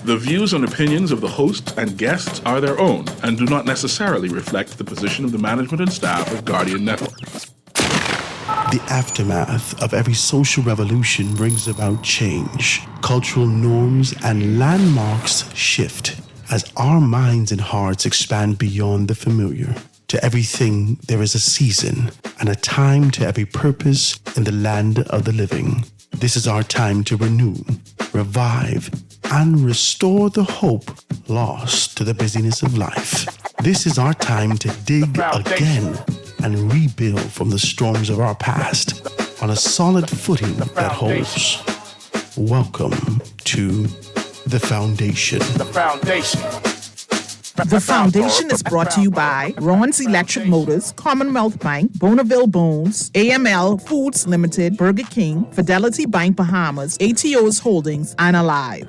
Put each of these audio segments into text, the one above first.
The views and opinions of the hosts and guests are their own and do not necessarily reflect the position of the management and staff of Guardian Network. The aftermath of every social revolution brings about change. Cultural norms and landmarks shift as our minds and hearts expand beyond the familiar. To everything, there is a season and a time to every purpose in the land of the living. This is our time to renew, revive, and restore the hope lost to the busyness of life. This is our time to dig again and rebuild from the storms of our past on a solid footing that holds. Welcome to The Foundation. The Foundation. The Foundation is brought to you by Ron's Electric Motors, Commonwealth Bank, Bonneville Bones, AML Foods Limited, Burger King, Fidelity Bank Bahamas, ATO's Holdings, and Alive.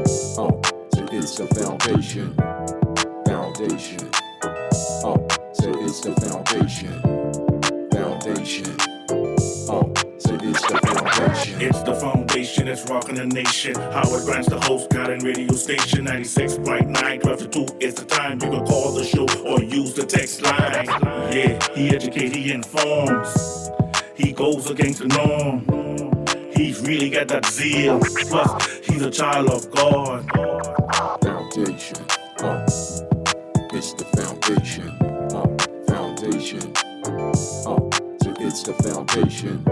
So it's the foundation. Foundation. So it's the foundation. Foundation. So it's the foundation. It's the foundation that's rocking the nation. Howard Grant's the host, Guardian radio station 96.9, 12 to 2 is the time. You can call the show or use the text line. Yeah, he educates, he informs. He goes against the norm. He's really got that zeal. Plus, he's a child of God. Foundation. It's the foundation. Foundation. So it's the foundation.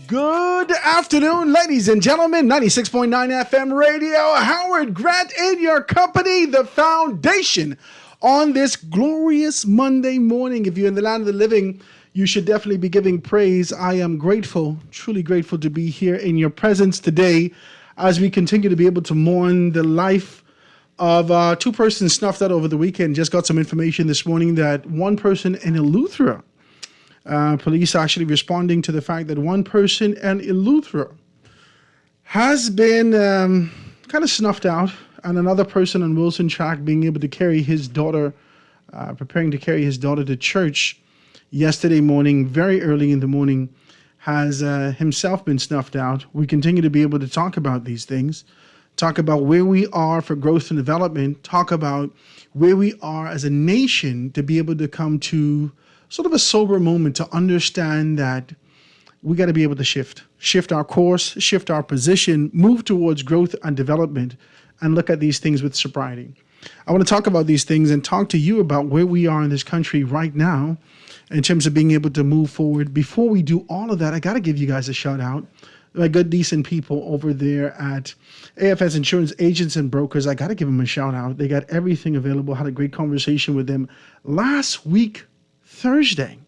Good afternoon, ladies and gentlemen. 96.9 FM radio. Howard Grant in your company, The Foundation, on this glorious Monday morning. If you're in the land of the living, you should definitely be giving praise. I am grateful, truly grateful to be here in your presence today as we continue to be able to mourn the life of two persons snuffed out over the weekend. Just got some information this morning that one person in Eleuthera, police actually responding to the fact that one person in Eleuthera has been kind of snuffed out, and another person on Wilson Track being able to carry his daughter, preparing to carry his daughter to church yesterday morning, very early in the morning, has himself been snuffed out. We continue to be able to talk about these things, talk about where we are for growth and development, talk about where we are as a nation to be able to come to sort of a sober moment to understand that we got to be able to shift our course, shift our position, move towards growth and development, and look at these things with sobriety. I want to talk about these things and talk to you about where we are in this country right now in terms of being able to move forward. Before we do all of that, I got to give you guys a shout out. My good, decent people over there at AFS Insurance Agents and Brokers, I got to give them a shout out. They got everything available. Had a great conversation with them last week, Thursday,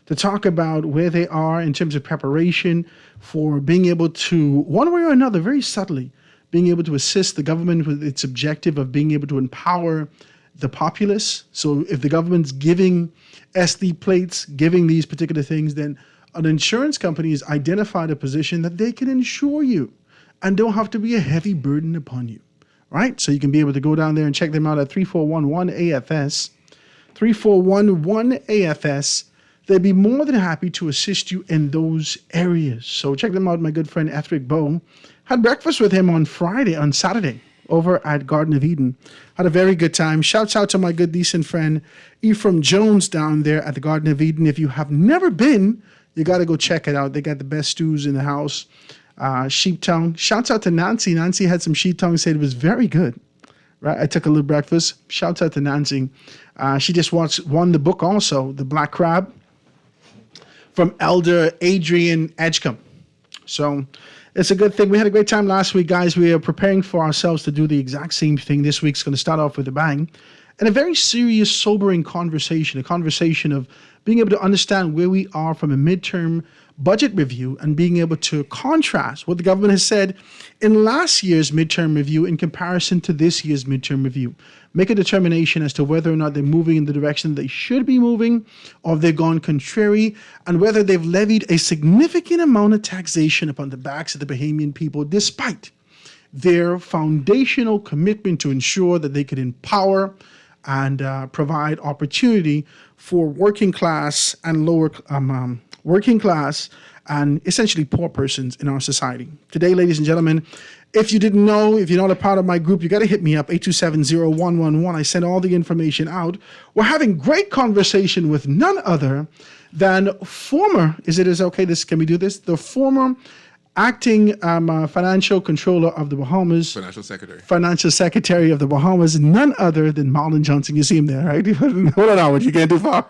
to talk about where they are in terms of preparation for being able to, one way or another, very subtly, being able to assist the government with its objective of being able to empower the populace. So if the government's giving SD plates, giving these particular things, then an insurance company has identified a position that they can insure you and don't have to be a heavy burden upon you, right? So you can be able to go down there and check them out at 3411-AFS. 3411-AFS. They'd be more than happy to assist you in those areas. So check them out. My good friend Ethric Bow had breakfast with him on Saturday, over at Garden of Eden. Had a very good time. Shouts out to my good, decent friend Ephraim Jones down there at the Garden of Eden. If you have never been, you got to go check it out. They got the best stews in the house. Sheep tongue. Shouts out to Nancy. Nancy had some sheep tongue, said it was very good. Right, I took a little breakfast. Shouts out to Nancy. She just won the book also, The Black Crab, from Elder Adrian Edgecombe. So it's a good thing. We had a great time last week, guys. We are preparing for ourselves to do the exact same thing. This week's going to start off with a bang. And a very serious, sobering conversation, a conversation of being able to understand where we are from a midterm budget review and being able to contrast what the government has said in last year's midterm review in comparison to this year's midterm review. Make a determination as to whether or not they're moving in the direction they should be moving, or if they've gone contrary, and whether they've levied a significant amount of taxation upon the backs of the Bahamian people, despite their foundational commitment to ensure that they could empower and provide opportunity for working class and working class and essentially poor persons in our society. Today, ladies and gentlemen, If you didn't know, if you're not a part of my group, you got to hit me up, 827-0111. I send all the information out. We're having great conversation with none other than former, can we do this? The former acting financial controller of the Bahamas. Financial secretary of the Bahamas, none other than Marlon Johnson. You see him there, right? Hold on, Howard, you can't do far.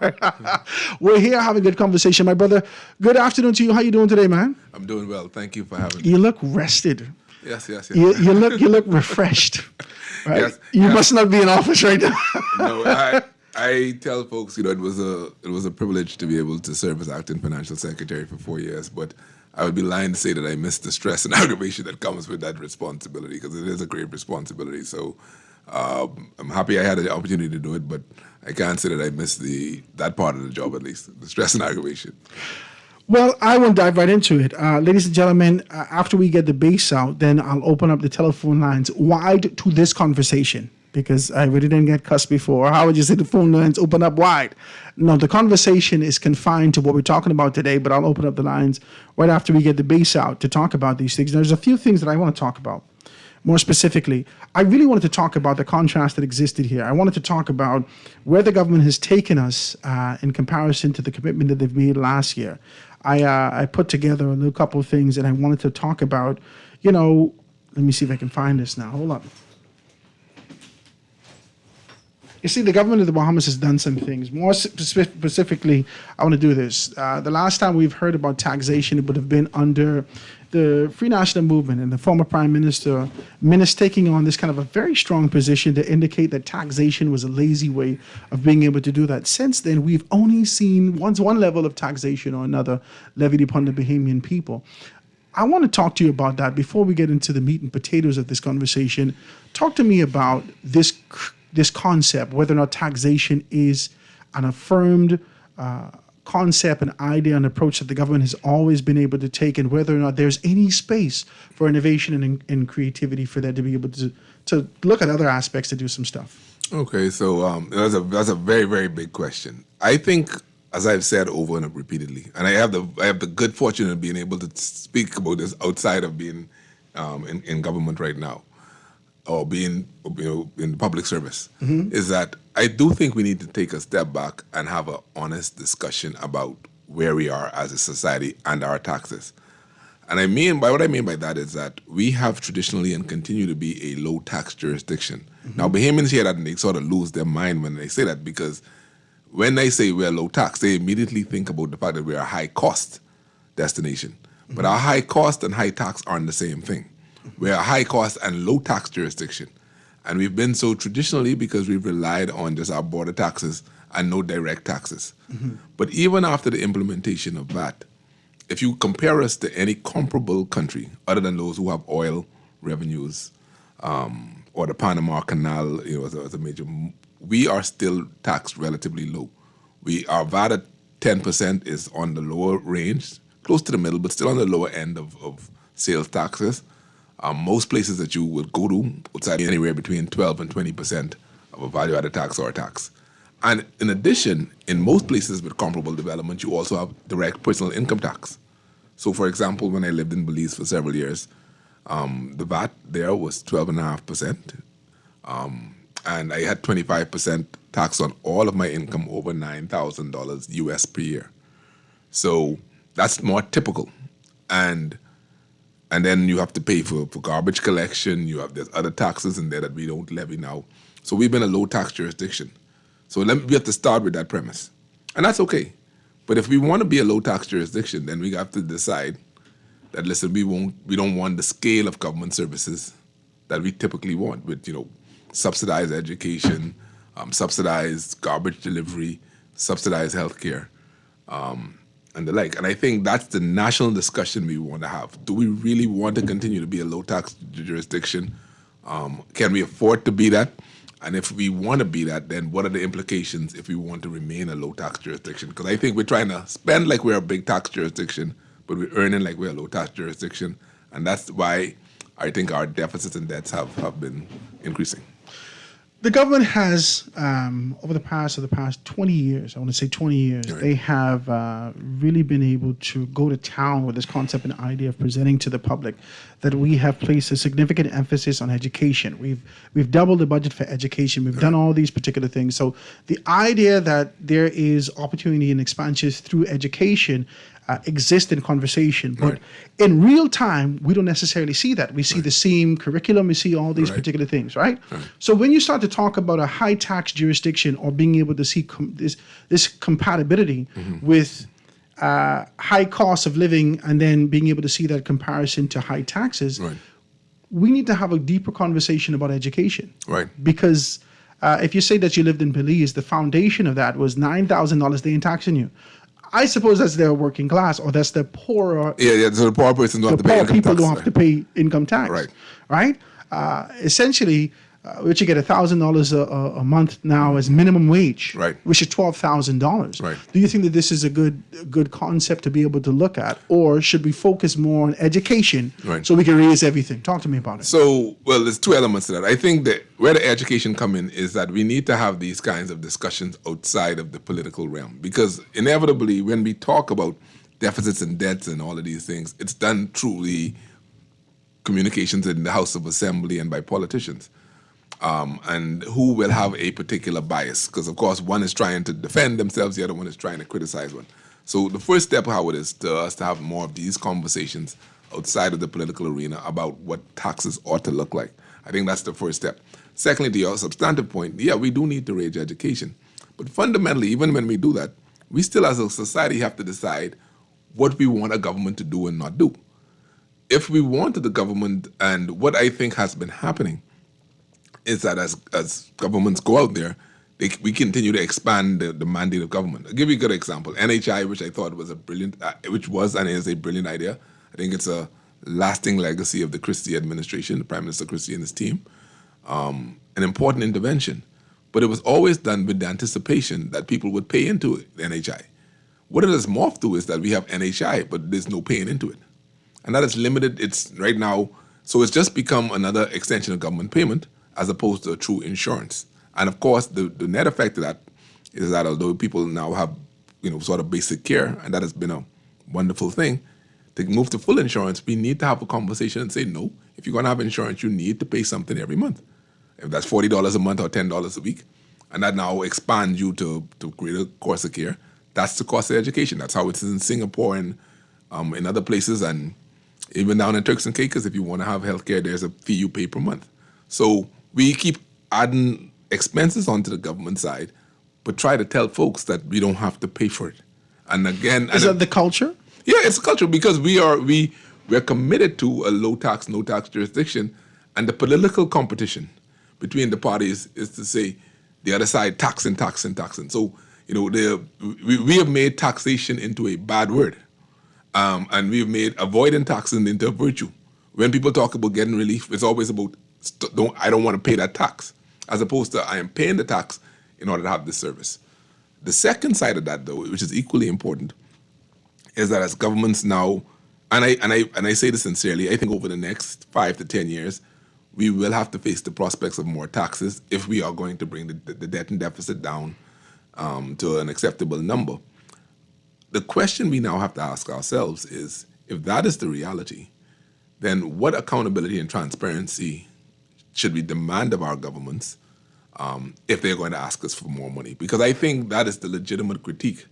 We're here having a good conversation, my brother. Good afternoon to you. How you doing today, man? I'm doing well. Thank you for having me. You look rested. Yes. You look refreshed. Right? Yes. You must not be in office right now. No, I tell folks, it was a privilege to be able to serve as acting financial secretary for 4 years, but I would be lying to say that I missed the stress and aggravation that comes with that responsibility, because it is a great responsibility. So I'm happy I had the opportunity to do it, but I can't say that I missed that part of the job, at least, the stress and aggravation. Well, I will dive right into it. Ladies and gentlemen, after we get the base out, then I'll open up the telephone lines wide to this conversation, because I really didn't get cussed before. How would you say the phone lines open up wide? No, the conversation is confined to what we're talking about today, but I'll open up the lines right after we get the base out to talk about these things. There's a few things that I want to talk about. More specifically, I really wanted to talk about the contrast that existed here. I wanted to talk about where the government has taken us in comparison to the commitment that they've made last year. I put together a little couple of things, and I wanted to talk about, let me see if I can find this now. Hold on. You see, the government of the Bahamas has done some things. More specifically, I want to do this. The last time we've heard about taxation, it would have been under the Free National Movement and the former Prime Minister taking on this kind of a very strong position to indicate that taxation was a lazy way of being able to do that. Since then, we've only seen one level of taxation or another levied upon the Bahamian people. I want to talk to you about that before we get into the meat and potatoes of this conversation. Talk to me about this concept, whether or not taxation is an affirmed concept, an idea, an approach that the government has always been able to take, and whether or not there's any space for innovation and creativity for that to be able to look at other aspects to do some stuff. Okay, so that's a very, very big question. I think, as I've said over and repeatedly, and I have the good fortune of being able to speak about this outside of being in government right now, or being in public service, is that I do think we need to take a step back and have an honest discussion about where we are as a society and our taxes. And what I mean by that is that we have traditionally and continue to be a low tax jurisdiction. Now, Bahamians hear that and they sort of lose their mind when they say that, because when they say we're low tax, they immediately think about the fact that we're a high cost destination. But our high cost and high tax aren't the same thing. We're a high cost and low tax jurisdiction. And we've been so traditionally because we've relied on just our border taxes and no direct taxes. But even after the implementation of that, if you compare us to any comparable country, other than those who have oil revenues, or the Panama Canal, as a major, we are still taxed relatively low. Our VAT at 10% is on the lower range, close to the middle, but still on the lower end of sales taxes. Most places that you would go to outside anywhere between 12 and 20% of a value-added tax or a tax. And in addition, in most places with comparable development, you also have direct personal income tax. So, for example, when I lived in Belize for several years, the VAT there was 12.5%, and I had 25% tax on all of my income over $9,000 US per year. So that's more typical. And then you have to pay for garbage collection. There's other taxes in there that we don't levy now. So we've been a low tax jurisdiction. So we have to start with that premise. And that's okay. But if we want to be a low tax jurisdiction, then we have to decide that, listen, we don't want the scale of government services that we typically want with, subsidized education, subsidized garbage delivery, subsidized healthcare, and the like. And I think that's the national discussion we want to have. Do we really want to continue to be a low tax jurisdiction? Can we afford to be that? And if we want to be that, then what are the implications if we want to remain a low tax jurisdiction? Because I think we're trying to spend like we're a big tax jurisdiction, but we're earning like we're a low tax jurisdiction. And that's why I think our deficits and debts have been increasing. The government has, over the past 20 years, I want to say 20 years, Right. they have really been able to go to town with this concept and idea of presenting to the public that we have placed a significant emphasis on education. We've doubled the budget for education. We've done all these particular things. So the idea that there is opportunity and expansions through education exist in conversation, but Right. in real time, we don't necessarily see that. We see the same curriculum, we see all these Right. particular things, right? So when you start to talk about a high tax jurisdiction or being able to see this compatibility with high cost of living and then being able to see that comparison to high taxes, Right. we need to have a deeper conversation about education. Right. Because if you say that you lived in Belize, the foundation of that was $9,000 they ain't taxing you. I suppose that's their working class or that's the poorer. Yeah. So the poor person don't have The to pay poor income people tax. don't have to pay income tax. Right. Right? Essentially, which you get $1,000 a month now as minimum wage, Right. which is $12,000. Right. Do you think that this is a good concept to be able to look at, or should we focus more on education Right. so we can raise everything? Talk to me about it. So, well, there's two elements to that. I think that where the education come in is that we need to have these kinds of discussions outside of the political realm, because inevitably when we talk about deficits and debts and all of these things, it's done through the communications in the House of Assembly and by politicians. And who will have a particular bias, because of course one is trying to defend themselves, the other one is trying to criticize one. So the first step, Howard, is to us to have more of these conversations outside of the political arena about what taxes ought to look like. I think that's the first step. Secondly, to your substantive point, yeah, we do need to raise education. But fundamentally, even when we do that, we still as a society have to decide what we want a government to do and not do. If we wanted the government, and what I think has been happening, is that as governments go out there, we continue to expand the mandate of government. I'll give you a good example. NHI, which I thought was which was and is a brilliant idea. I think it's a lasting legacy of the Christie administration, the Prime Minister Christie and his team. An important intervention. But it was always done with the anticipation that people would pay into the NHI. What it has morphed to is that we have NHI, but there's no paying into it. And that is limited. It's right now, so it's just become another extension of government payment as opposed to a true insurance. And of course, the net effect of that is that although people now have, sort of basic care, and that has been a wonderful thing, to move to full insurance, we need to have a conversation and say, no, if you're going to have insurance, you need to pay something every month. If that's $40 a month or $10 a week, and that now expands you to greater cost of care, that's the cost of education. That's how it is in Singapore and in other places, and even down in Turks and Caicos, if you want to have healthcare, there's a fee you pay per month. So we keep adding expenses onto the government side, but try to tell folks that we don't have to pay for it. And again, Is that the culture? yeah, it's a culture, because we're committed to a low tax, no tax jurisdiction, and the political competition between the parties is to say the other side taxing. So we have made taxation into a bad word, and we've made avoiding taxing into a virtue. When people talk about getting relief, it's always about I don't want to pay that tax, as opposed to I am paying the tax in order to have this service. The second side of that, though, which is equally important, is that as governments now, and I say this sincerely, I think over the next 5 to 10 years, we will have to face the prospects of more taxes if we are going to bring the debt and deficit down to an acceptable number. The question we now have to ask ourselves is, if that is the reality, then what accountability and transparency should we demand of our governments if they're going to ask us for more money? Because I think that is the legitimate critique.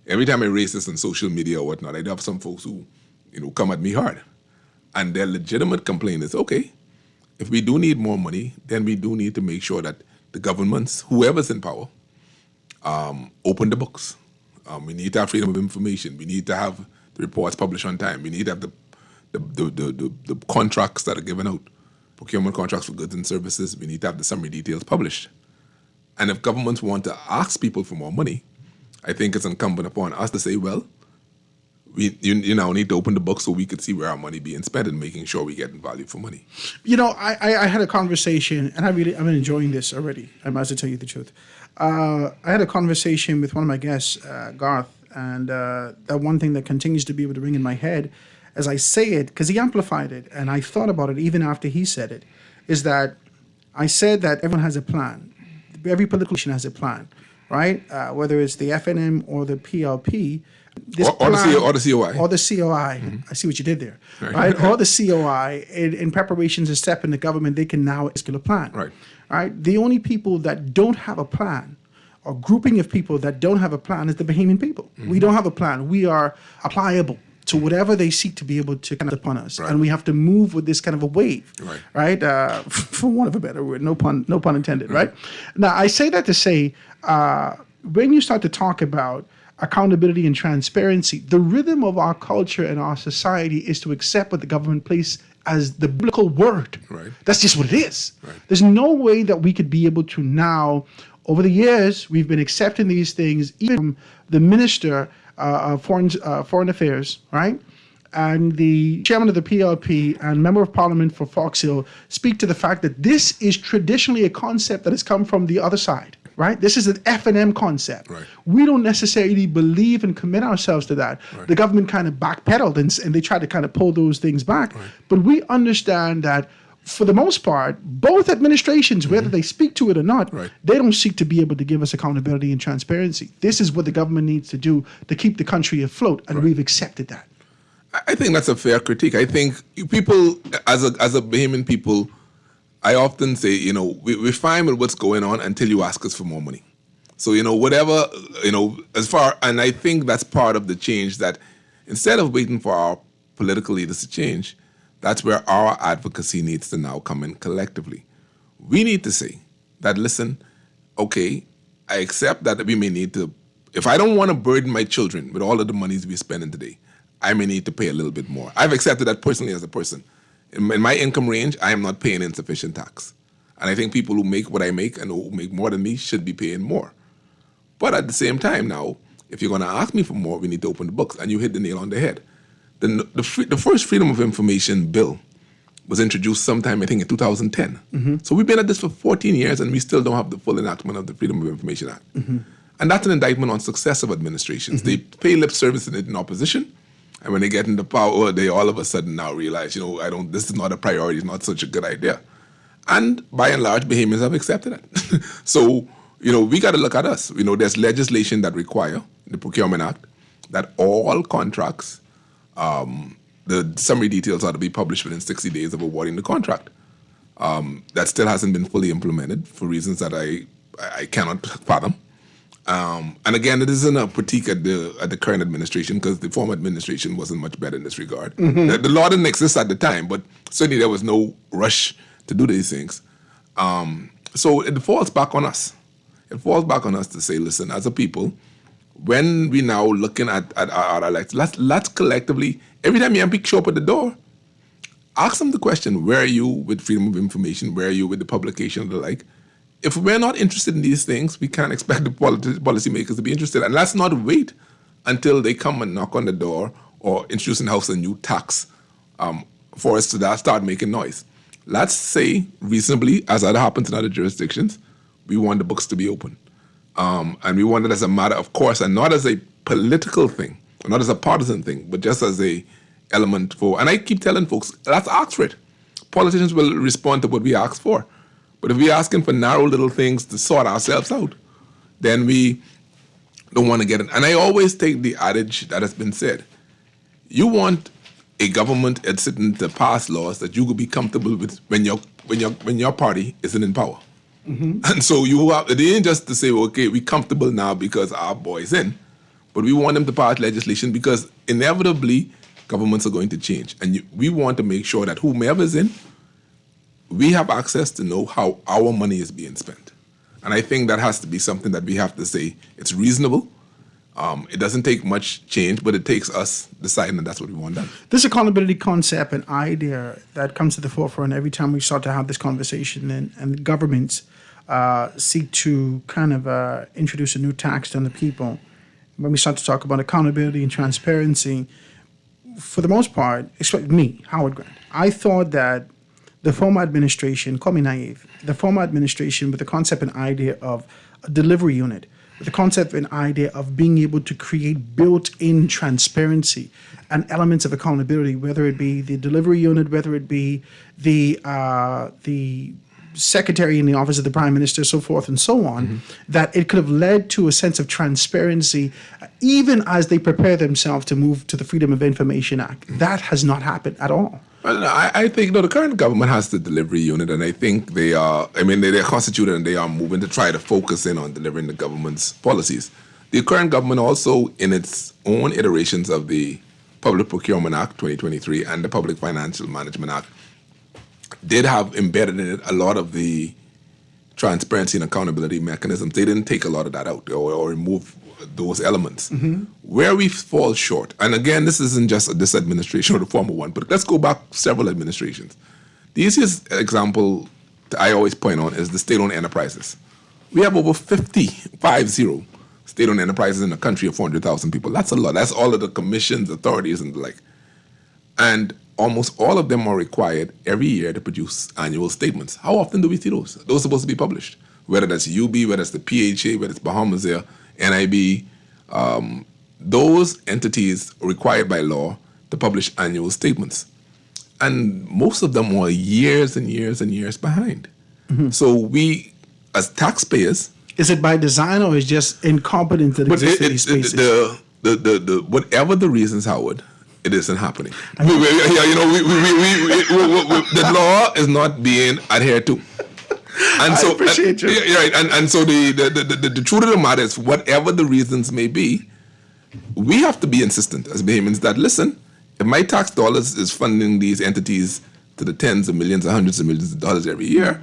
Every time I raise this on social media or whatnot, I do have some folks who, come at me hard. And their legitimate complaint is, okay, if we do need more money, then we do need to make sure that the governments, whoever's in power, open the books. We need to have freedom of information. We need to have the reports published on time. We need to have the contracts that are given out, procurement contracts for goods and services. We need to have the summary details published. And if governments want to ask people for more money, I think it's incumbent upon us to say, well, you now need to open the book so we could see where our money being spent and making sure we're getting value for money. I had a conversation, and I've been enjoying this already, I must tell you the truth. I had a conversation with one of my guests, Garth, and that one thing that continues to be able to ring in my head as I say it, because he amplified it, and I thought about it even after he said it, is that I said that everyone has a plan. Every politician has a plan, right? Whether it's the FNM or the PLP. Or the COI. Or the COI. I see what you did there. Right? Or the COI, in preparations to step in the government, they can now execute a plan. Right. Right? The only people that don't have a plan, or grouping of people that don't have a plan, is the Bahamian people. We don't have a plan. We are pliable to whatever they seek to be able to kind of upon us. Right. And we have to move with this kind of a wave. Right. For want of a better word, no pun intended, right? Now, I say that to say, when you start to talk about accountability and transparency, the rhythm of our culture and our society is to accept what the government places as the biblical word. Right. That's just what it is. Right. There's no way that we could be able to now, over the years, we've been accepting these things, even from the Minister of Foreign Affairs, right? And the chairman of the PLP and member of parliament for Fox Hill speak to the fact that this is traditionally a concept that has come from the other side. Right? This is an F&M concept. Right. We don't necessarily believe and commit ourselves to that. Right. The government kind of backpedaled and they tried to kind of pull those things back. Right. But we understand that for the most part, both administrations, whether they speak to it or not, they don't seek to be able to give us accountability and transparency. This is what the government needs to do to keep the country afloat, and we've accepted that. I think that's a fair critique. I think people, as a Bahamian people, I often say, we're fine with what's going on until you ask us for more money. So, whatever, and I think that's part of the change, that instead of waiting for our political leaders to change, that's where our advocacy needs to now come in collectively. We need to say that, listen, okay, I accept that we may need to, if I don't want to burden my children with all of the monies we're spending today, I may need to pay a little bit more. I've accepted that personally as a person. In my income range, I am not paying insufficient tax. And I think people who make what I make and who make more than me should be paying more. But at the same time now, if you're going to ask me for more, we need to open the books. And you hit the nail on the head. The first Freedom of Information bill was introduced sometime, I think, in 2010. So we've been at this for 14 years and we still don't have the full enactment of the Freedom of Information Act. And that's an indictment on successive administrations. They pay lip service in opposition. And when they get into power, they all of a sudden now realize, this is not a priority, it's not such a good idea. And by and large, Bahamians have accepted it. So, we got to look at us. There's legislation that require, the Procurement Act, that all contracts, the summary details are to be published within 60 days of awarding the contract. That still hasn't been fully implemented for reasons that I cannot fathom. And again, it isn't a critique at the current administration, because the former administration wasn't much better in this regard. The law didn't exist at the time, but certainly there was no rush to do these things. So it falls back on us. It falls back on us to say, listen, as a people, when we now looking at our elections, let's collectively, every time MP show up at the door, ask them the question, where are you with freedom of information? Where are you with the publication of the like? If we're not interested in these things, we can't expect the policymakers to be interested. And let's not wait until they come and knock on the door or introduce in the house a new tax for us to start making noise. Let's say reasonably, as that happens in other jurisdictions, we want the books to be open. And we want it as a matter of course, and not as a political thing, or not as a partisan thing, but just as a element for, and I keep telling folks, let's ask for it. Politicians will respond to what we ask for. But if we're asking for narrow little things to sort ourselves out, then we don't want to get it. And I always take the adage that has been said. You want a government that's sitting to pass laws that you could be comfortable with when your party isn't in power. And so it ain't just to say, well, okay, we're comfortable now because our boy's in, but we want them to pass legislation because inevitably governments are going to change. And we want to make sure that whomever's in, we have access to know how our money is being spent. And I think that has to be something that we have to say it's reasonable. It doesn't take much change, but it takes us deciding that that's what we want done. This accountability concept and idea that comes to the forefront every time we start to have this conversation, and governments seek to kind of introduce a new tax on the people. When we start to talk about accountability and transparency, for the most part, especially me, Howard Grant, I thought that the former administration, call me naive, the former administration with the concept and idea of a delivery unit, with the concept and idea of being able to create built-in transparency and elements of accountability, whether it be the delivery unit, whether it be the secretary in the office of the prime minister, so forth and so on, that it could have led to a sense of transparency, even as they prepare themselves to move to the Freedom of Information Act. That has not happened at all. Well, I think the current government has the delivery unit, and I think they are. I mean, they're constituted and they are moving to try to focus in on delivering the government's policies. The current government also, in its own iterations of the Public Procurement Act 2023 and the Public Financial Management Act, did have embedded in it a lot of the transparency and accountability mechanisms. They didn't take a lot of that out or remove those elements. Where we fall short, and again, this isn't just this administration or the former one, but let's go back several administrations. The easiest example that I always point on is the state-owned enterprises. We have over 50 state-owned enterprises in a country of 400,000 people. That's a lot. That's all of the commissions, authorities, and the like. And almost all of them are required every year to produce annual statements. How often do we see those? Those are supposed to be published, whether that's UB, whether it's the PHA, whether it's Bahamas Air, NIB. Those entities are required by law to publish annual statements. And most of them are years and years and years behind. So we, as taxpayers... Is it by design or is just incompetence that exists in these spaces? Whatever the reasons, Howard, it isn't happening. The law is not being adhered to. And so, I appreciate you. Right, and so the truth of the matter is, whatever the reasons may be, we have to be insistent as Bahamians that, listen, if my tax dollars is funding these entities to the tens of millions or hundreds of millions of dollars every year,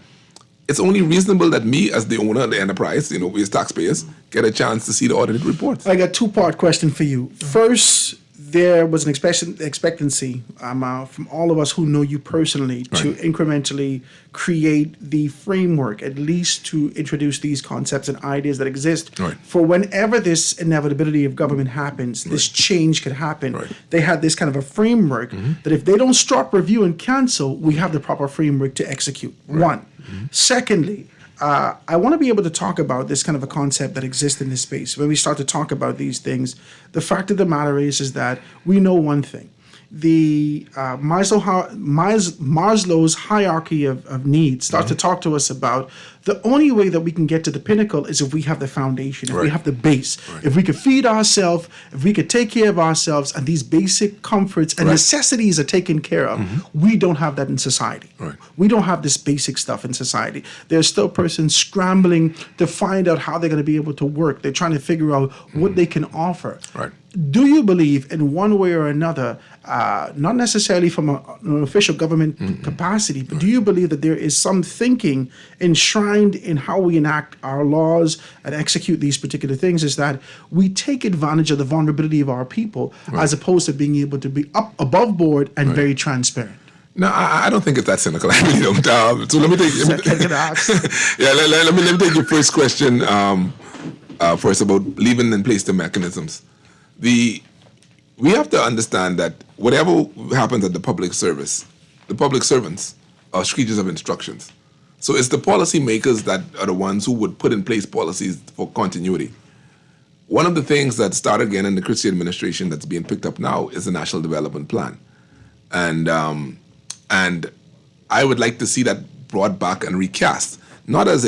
it's only reasonable that me, as the owner of the enterprise, we as taxpayers, get a chance to see the audited reports. I got a two-part question for you. First, there was an expectancy from all of us who know you personally to incrementally create the framework, at least to introduce these concepts and ideas that exist for whenever this inevitability of government happens, this change could happen. They had this kind of a framework that if they don't stop, review, and cancel, we have the proper framework to execute. One. Secondly, I want to be able to talk about this kind of a concept that exists in this space. When we start to talk about these things, the fact of the matter is that we know one thing. The Maslow's hierarchy of needs starts to talk to us about the only way that we can get to the pinnacle is if we have the foundation, if we have the base, if we could feed ourselves, if we could take care of ourselves, and these basic comforts and necessities are taken care of. We don't have that in society. We don't have this basic stuff in society. There's still persons scrambling to find out how they're going to be able to work. They're trying to figure out what they can offer. Do you believe in one way or another, not necessarily from an official government capacity, but do you believe that there is some thinking enshrined in how we enact our laws and execute these particular things, is that we take advantage of the vulnerability of our people as opposed to being able to be up above board and very transparent? No, I don't think it's that cynical. I really don't. So let me take. Let me take your first question first about leaving in place the mechanisms. We have to understand that whatever happens at the public service, the public servants are creatures of instructions. So it's the policy makers that are the ones who would put in place policies for continuity. One of the things that started again in the Christie administration that's being picked up now is the National Development Plan. And I would like to see that brought back and recast, not as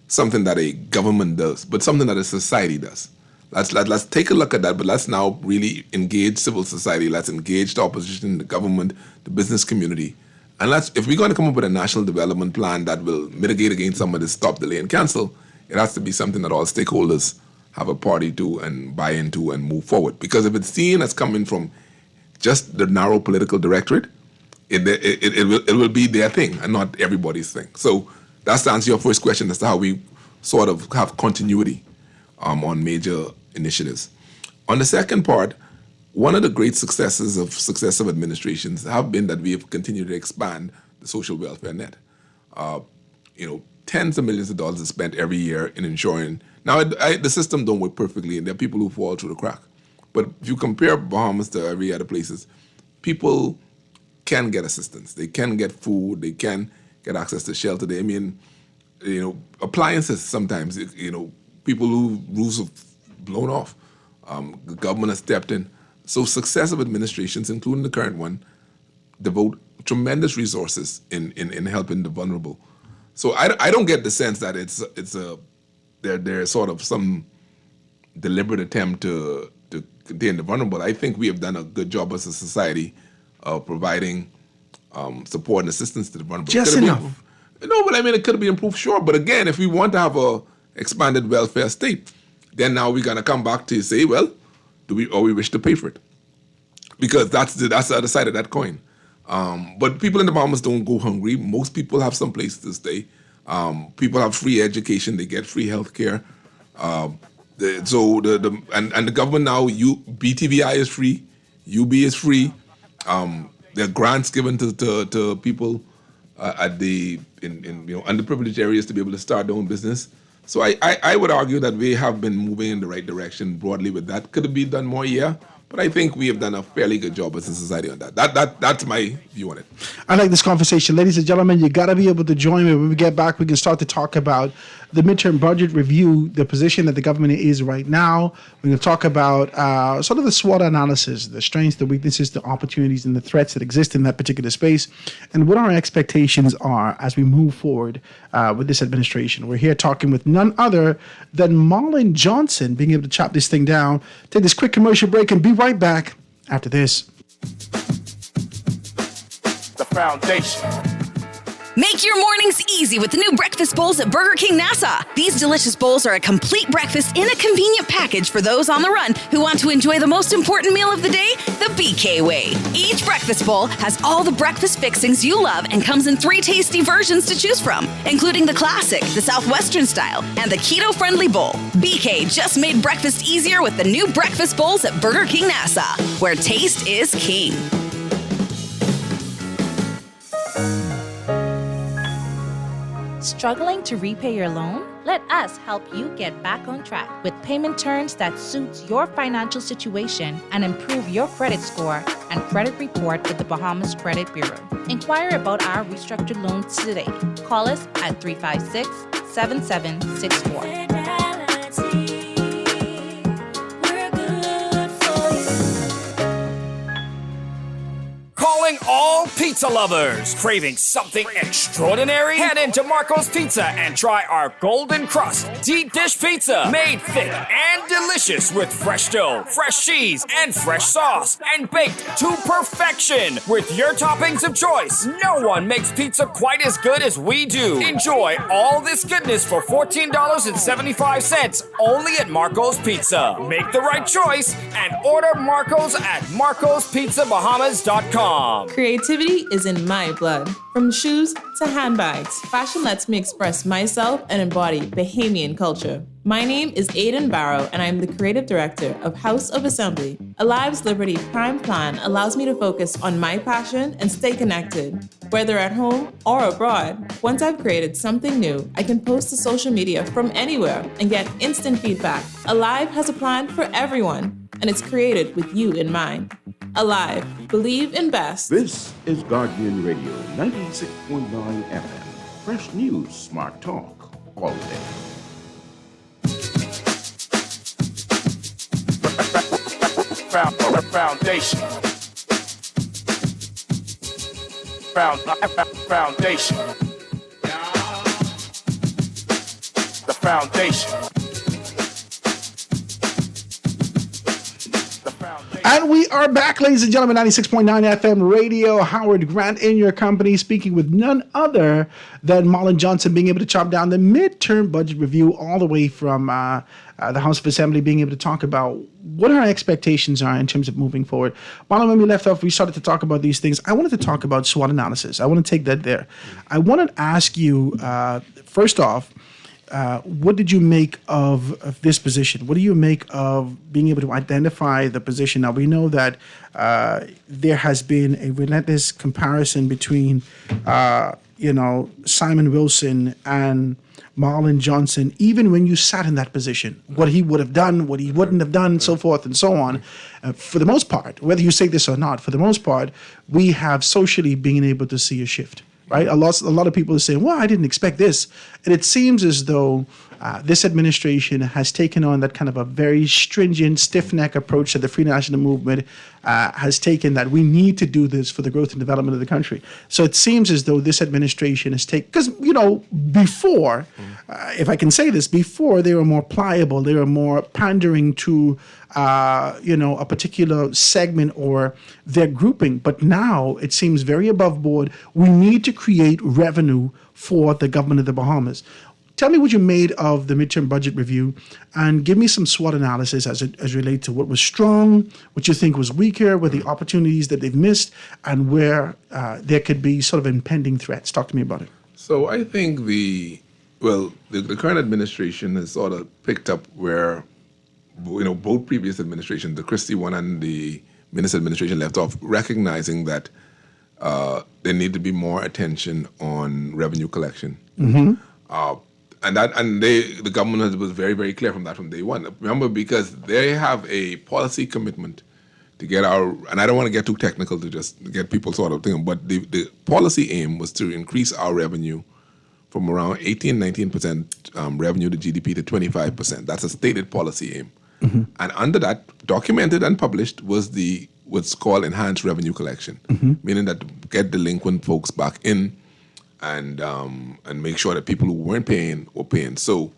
something that a government does, but something that a society does. Let's take a look at that, but let's now really engage civil society. Let's engage the opposition, the government, the business community. And if we're going to come up with a national development plan that will mitigate against some of this stop, delay, and cancel, it has to be something that all stakeholders have a party to and buy into and move forward. Because if it's seen as coming from just the narrow political directorate, it will be their thing and not everybody's thing. So that's to answer your first question as to how we sort of have continuity on major initiatives. On the second part, one of the great successes of successive administrations have been that we have continued to expand the social welfare net. Tens of millions of dollars are spent every year in ensuring. Now, the system don't work perfectly, and there are people who fall through the crack. But if you compare Bahamas to every other places, people can get assistance. They can get food. They can get access to shelter. Appliances sometimes. People who roofs have blown off. The government has stepped in. So successive administrations, including the current one, devote tremendous resources in helping the vulnerable. So I don't get the sense that there's sort of some deliberate attempt to contain the vulnerable. I think we have done a good job as a society of providing support and assistance to the vulnerable. Just enough. No, but I mean, it could be improved, sure. But again, if we want to have a expanded welfare state, then now we're going to come back to say, well, we wish to pay for it? Because that's the other side of that coin. But people in the Bahamas don't go hungry. Most people have some place to stay. People have free education. They get free health care. And the government now, BTVI is free, UB is free. There are grants given to people in underprivileged areas to be able to start their own business. So I would argue that we have been moving in the right direction broadly with that. Could it be done more? Yeah. But I think we have done a fairly good job as a society on that. That's my view on it. I like this conversation. Ladies and gentlemen, you got to be able to join me. When we get back, we can start to talk about the midterm budget review, the position that the government is right now. We're going to talk about sort of the SWOT analysis, the strengths, the weaknesses, the opportunities, and the threats that exist in that particular space, and what our expectations are as we move forward with this administration. We're here talking with none other than Marlon Johnson, being able to chop this thing down. Take this quick commercial break and be right back after this. The foundation. Make your mornings easy with the new breakfast bowls at Burger King Nassau. These delicious bowls are a complete breakfast in a convenient package for those on the run who want to enjoy the most important meal of the day, the BK way. Each breakfast bowl has all the breakfast fixings you love and comes in 3 tasty versions to choose from, including the classic, the Southwestern style, and the keto-friendly bowl. BK just made breakfast easier with the new breakfast bowls at Burger King Nassau, where taste is king. Struggling to repay your loan? Let us help you get back on track with payment terms that suits your financial situation and improve your credit score and credit report with the Bahamas Credit Bureau. Inquire about our restructured loans today. Call us at 356-7764. Calling all pizza lovers. Craving something extraordinary? Head into Marco's Pizza and try our golden crust deep dish pizza. Made thick and delicious with fresh dough, fresh cheese, and fresh sauce. And baked to perfection with your toppings of choice. No one makes pizza quite as good as we do. Enjoy all this goodness for $14.75 only at Marco's Pizza. Make the right choice and order Marco's at marcospizzabahamas.com. Creativity is in my blood. From shoes to handbags, fashion lets me express myself and embody Bahamian culture. My name is Aiden Barrow, and I am the creative director of House of Assembly. Alive's Liberty Prime Plan allows me to focus on my passion and stay connected, whether at home or abroad. Once I've created something new, I can post to social media from anywhere and get instant feedback. Alive has a plan for everyone, and it's created with you in mind. Alive, believe in best. This is Guardian Radio 96.9 FM. Fresh news, smart talk, all day. Foundation. Foundation. The foundation. And we are back, ladies and gentlemen, 96.9 FM radio. Howard Grant in your company, speaking with none other than Marlon Johnson, being able to chop down the midterm budget review all the way from the House of Assembly, being able to talk about what our expectations are in terms of moving forward. Marlon, when we left off, we started to talk about these things. I wanted to talk about SWOT analysis. I want to take that there. I want to ask you, first off, what did you make of this position? What do you make of being able to identify the position? Now, we know that there has been a relentless comparison between, Simon Wilson and Marlon Johnson, even when you sat in that position, what he would have done, what he wouldn't have done, so forth and so on. For the most part, whether you say this or not, for the most part, we have socially been able to see a shift. Right, a lot of people are saying, "Well, I didn't expect this," and it seems as though this administration has taken on that kind of a very stringent, stiff-neck approach that the Free National Movement has taken, that we need to do this for the growth and development of the country. So it seems as though this administration has taken, because, before, if I can say this, before they were more pliable, they were more pandering to, a particular segment or their grouping. But now it seems very above board. We need to create revenue for the government of the Bahamas. Tell me what you made of the midterm budget review, and give me some SWOT analysis as relates to what was strong, what you think was weaker, what the opportunities that they've missed, and where there could be sort of impending threats. Talk to me about it. So I think the current administration has sort of picked up where, both previous administrations, the Christie one and the Minister administration, left off, recognizing that there need to be more attention on revenue collection. Mm-hmm. The government was very, very clear from day one. Remember, because they have a policy commitment to get and I don't want to get too technical to just get people sort of thinking, but the policy aim was to increase our revenue from around 18-19% revenue to GDP to 25%. That's a stated policy aim. Mm-hmm. And under that, documented and published, was what's called enhanced revenue collection, meaning that get delinquent folks back in, and make sure that people who weren't paying were paying. So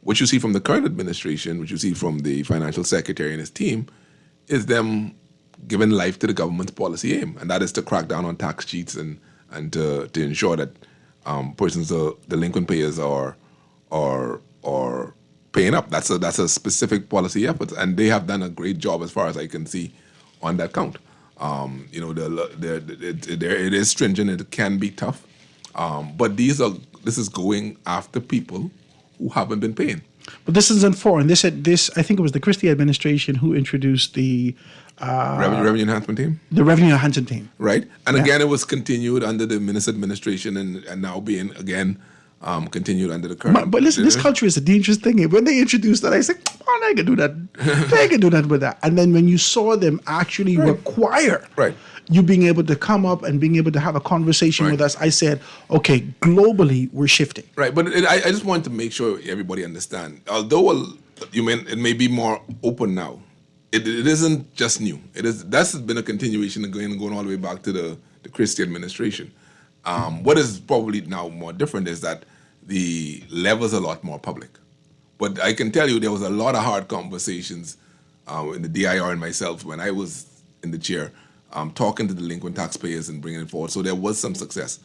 what you see from the current administration, what you see from the financial secretary and his team, is them giving life to the government's policy aim, and that is to crack down on tax cheats and to ensure that persons, delinquent payers, are paying up. That's a specific policy effort, and they have done a great job as far as I can see on that count. It is stringent. It can be tough. But this is going after people who haven't been paying. But this isn't foreign. This I think it was the Christie administration who introduced the revenue enhancement team. The revenue enhancement team, right? And again, it was continued under the Minister administration, and now being again continued under the current. But listen, this culture is a dangerous thing. When they introduced that, I said, "Oh, they can do that. They can do that with that." And then when you saw them actually require you being able to come up and being able to have a conversation with us, I said, okay, globally, we're shifting. Right, but I just want to make sure everybody understand. Although it may be more open now, it isn't just new. That's been a continuation of going all the way back to the Christie administration. What is probably now more different is that the level's a lot more public. But I can tell you there was a lot of hard conversations in the DIR and myself when I was in the chair, talking to delinquent taxpayers and bringing it forward. So there was some success.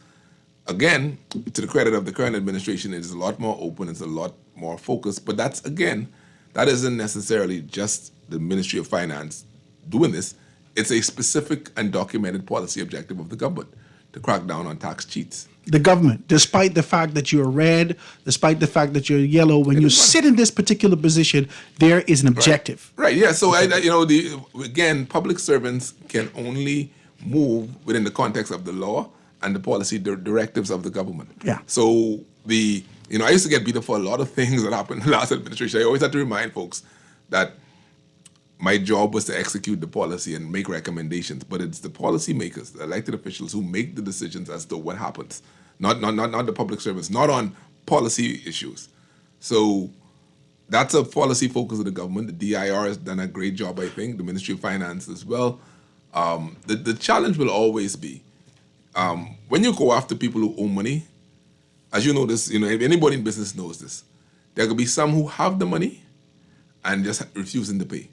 Again, to the credit of the current administration, it is a lot more open, it's a lot more focused. But that isn't necessarily just the Ministry of Finance doing this. It's a specific and documented policy objective of the government to crack down on tax cheats. The government, despite the fact that you're red, despite the fact that you're yellow, when you sit in this particular position, there is an objective. Right. Yeah. So again, public servants can only move within the context of the law and the policy directives of the government. Yeah. So I used to get beat up for a lot of things that happened in the last administration. I always had to remind folks that my job was to execute the policy and make recommendations, but it's the policymakers, the elected officials, who make the decisions as to what happens, not the public servants, not on policy issues. So that's a policy focus of the government. The DIR has done a great job, I think, the Ministry of Finance as well. The challenge will always be, when you go after people who owe money, as you know this, anybody in business knows this, there could be some who have the money and just refusing to pay.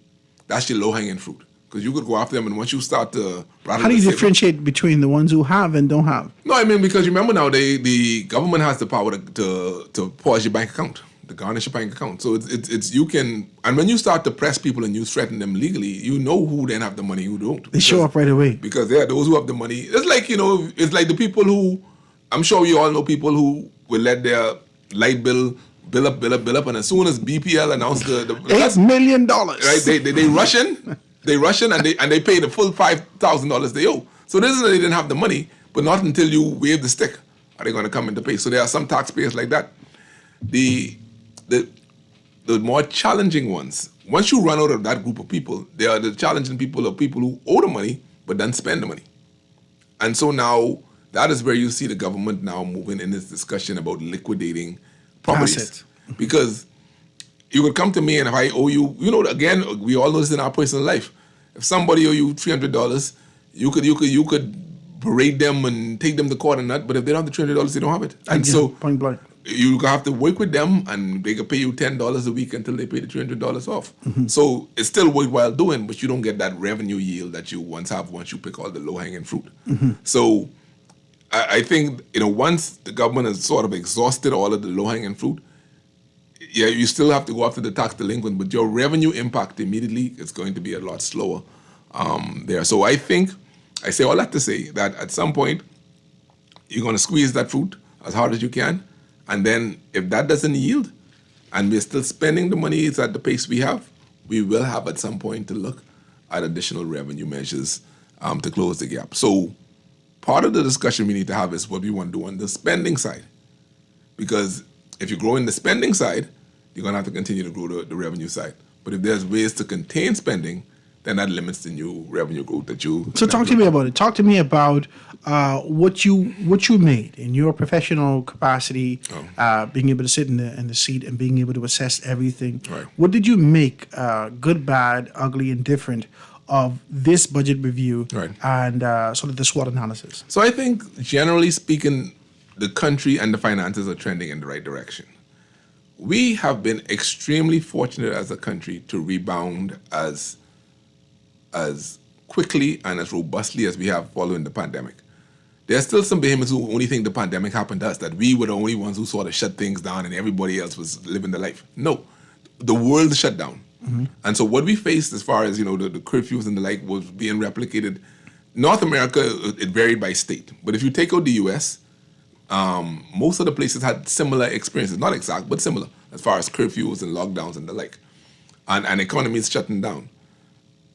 That's your low-hanging fruit, because you could go after them, and once you start to... How do you differentiate between the ones who have and don't have? No, I mean, because remember now, the government has the power to pause your bank account, to garnish your bank account. So it's you can... And when you start to press people and you threaten them legally, you know who then have the money, who don't. They show up right away. Because there are those who have the money. It's like, it's like the people who... I'm sure you all know people who will let their light bill up, and as soon as BPL announced the $8 million, right? They rush in, and they pay the full $5,000 they owe. So this is that they didn't have the money, but not until you wave the stick are they going to come into pay. So there are some taxpayers like that. The more challenging ones, once you run out of that group of people, they are the challenging people are people who owe the money but then spend the money. And so now that is where you see the government now moving in this discussion about liquidating properties. because you would come to me, and if I owe you, again, we all know this in our personal life. If somebody owe you $300, you could berate them and take them to court and that, but if they don't have the $300, they don't have it. And so point blank, you have to work with them, and they can pay you $10 a week until they pay the $300 off. So it's still worthwhile doing, but you don't get that revenue yield that you once you pick all the low-hanging fruit. So I think, once the government has sort of exhausted all of the low-hanging fruit, yeah, you still have to go after the tax delinquent, but your revenue impact immediately is going to be a lot slower there. So I think, I say all that to say that at some point, you're going to squeeze that fruit as hard as you can. And then if that doesn't yield, and we're still spending the money at the pace we have, we will have at some point to look at additional revenue measures to close the gap. So part of the discussion we need to have is what we want to do on the spending side. Because if you grow in the spending side, you're going to have to continue to grow the revenue side. But if there's ways to contain spending, then that limits the new revenue growth that you... So talk to me about it. Talk to me about what you made in your professional capacity, being able to sit in the seat and being able to assess everything. Right. What did you make good, bad, ugly, and different of this budget review and sort of the SWOT analysis? So I think, generally speaking, the country and the finances are trending in the right direction. We have been extremely fortunate as a country to rebound as quickly and as robustly as we have following the pandemic. There's still some behemoths who only think the pandemic happened to us, that we were the only ones who sort of shut things down and everybody else was living their life. No, the world shut down. And so what we faced as far as, the curfews and the like was being replicated. North America, it varied by state. But if you take out the US, most of the places had similar experiences, not exact, but similar, as far as curfews and lockdowns and the like. And economies shutting down.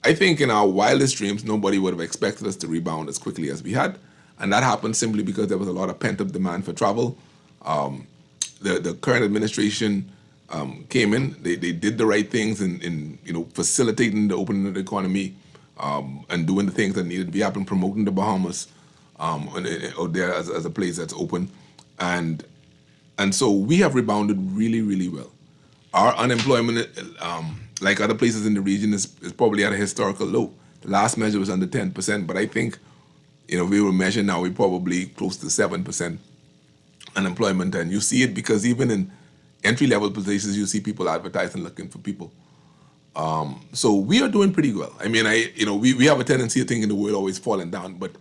I think in our wildest dreams, nobody would have expected us to rebound as quickly as we had. And that happened simply because there was a lot of pent-up demand for travel. The current administration came in. They did the right things in facilitating the opening of the economy and doing the things that needed to be happening, promoting the Bahamas out there as a place that's open. And so we have rebounded really, really well. Our unemployment, like other places in the region, is probably at a historical low. The last measure was under 10%, but I think, if we were measuring now, we're probably close to 7% unemployment. And you see it because even in entry-level positions, you see people advertising looking for people. So we are doing pretty well. I mean, we have a tendency of thinking the world always falling down, but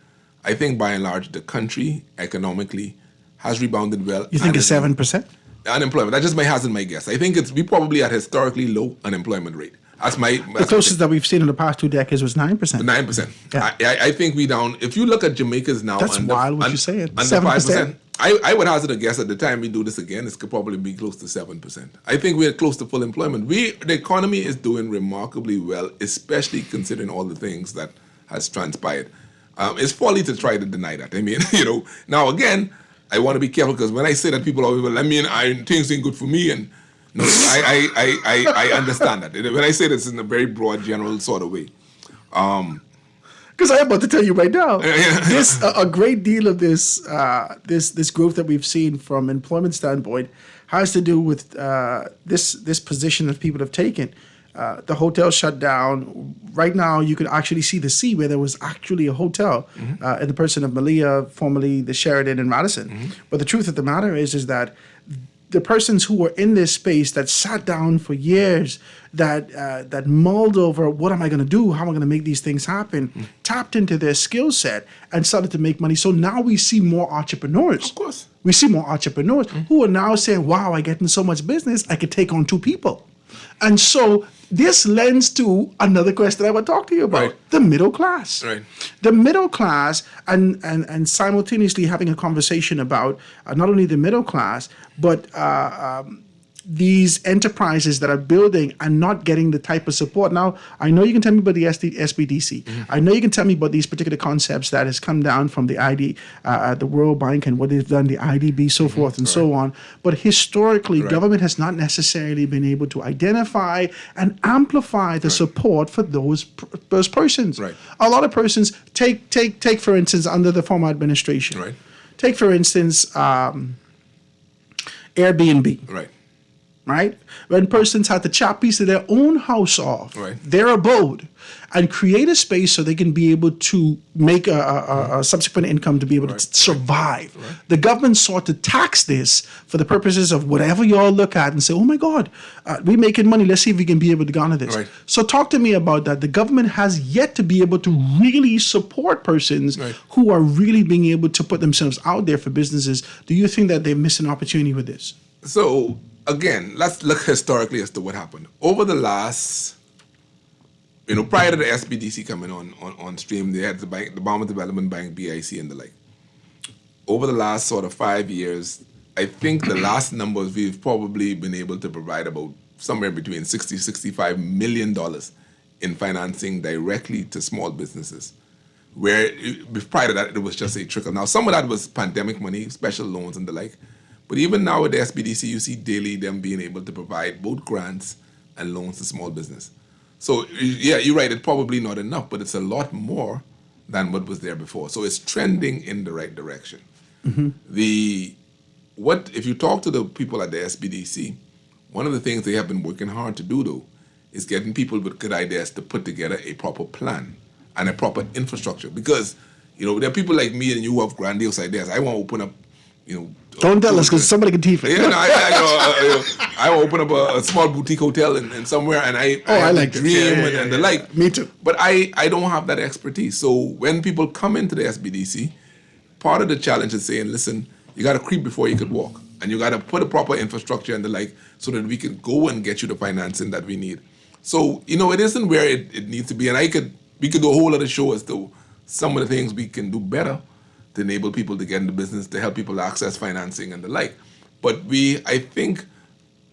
I think by and large, the country economically has rebounded well. You think it's 7%? Unemployment. That just hazard my guess. I think we probably at historically low unemployment rate. The closest that we've seen in the past 2 decades was 9%. 9%. Yeah. I think we down. If you look at Jamaica's now, that's wild. What you say? Under 5%. I would hazard a guess at the time we do this again, it could probably be close to 7%. I think we're close to full employment. The economy is doing remarkably well, especially considering all the things that has transpired. It's folly to try to deny that. I mean, now again, I want to be careful because when I say that, people are, things ain't good for me, and no, I understand that. When I say this in a very broad, general sort of way. Because I'm about to tell you right now, a great deal of this growth that we've seen from employment standpoint has to do with this position that people have taken. The hotel shut down. Right now, you could actually see the sea where there was actually a hotel in the person of Malia, formerly the Sheraton in Radisson. But the truth of the matter is that the persons who were in this space that sat down for years, that mulled over what am I going to do, how am I going to make these things happen, tapped into their skill set and started to make money. So now we see more entrepreneurs. Of course. We see more entrepreneurs who are now saying, wow, I get in so much business, I could take on 2 people. And so this lends to another question I want to talk to you about, the middle class. Right. The middle class and simultaneously having a conversation about not only the middle class, but these enterprises that are building and not getting the type of support. Now, I know you can tell me about the SBDC. I know you can tell me about these particular concepts that has come down from the the World Bank and what they've done, the IDB, so forth and so on. But historically, government has not necessarily been able to identify and amplify the support for those persons. Right. A lot of persons, take for instance, under the former administration. Right. Take, for instance, Airbnb. Right. right? When persons had to chop piece of their own house off, Right. their abode, and create a space so they can be able to make a subsequent income to be able to survive. The government sought to tax this for the purposes of whatever you all look at and say, oh my God, we're making money. Let's see if we can be able to garner this. Right. So talk to me about that. The government has yet to be able to really support persons who are really being able to put themselves out there for businesses. Do you think that they missed an opportunity with this? So again, let's look historically as to what happened. Over the last, prior to the SBDC coming on stream, they had the bank, the Bahamas Development Bank, BIC, and the like. Over the last sort of 5 years, I think the last numbers we've probably been able to provide about somewhere between $60-65 million in financing directly to small businesses. Where prior to that, it was just a trickle. Now, some of that was pandemic money, special loans and the like. But even now with the SBDC, you see daily them being able to provide both grants and loans to small business. So yeah, you're right, it's probably not enough, but it's a lot more than what was there before. So it's trending in the right direction. If you talk to the people at the SBDC, one of the things they have been working hard to do though, is getting people with good ideas to put together a proper plan and a proper infrastructure. Because, there are people like me and you who have grandiose ideas. I want to open up, Don't tell us because somebody can teeth it. Yeah, no, I will open up a small boutique hotel in somewhere, and I like this. dream and the like. Me too. But I don't have that expertise. So when people come into the SBDC, part of the challenge is saying, listen, you got to creep before you could walk, and you got to put a proper infrastructure and the like, so that we can go and get you the financing that we need. So it isn't where it needs to be, and we could do a whole other show as to some of the things we can do better to enable people to get into business, to help people access financing and the like. But I think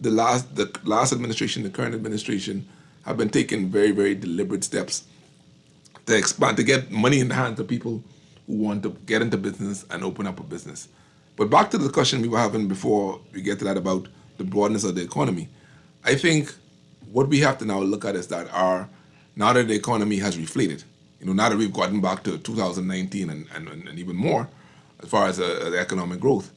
the last administration, the current administration, have been taking very, very deliberate steps to expand, to get money in the hands of people who want to get into business and open up a business. But back to the discussion we were having before we get to that about the broadness of the economy. I think what we have to now look at is that now that the economy has reflated, now that we've gotten back to 2019 and even more, as far as the economic growth,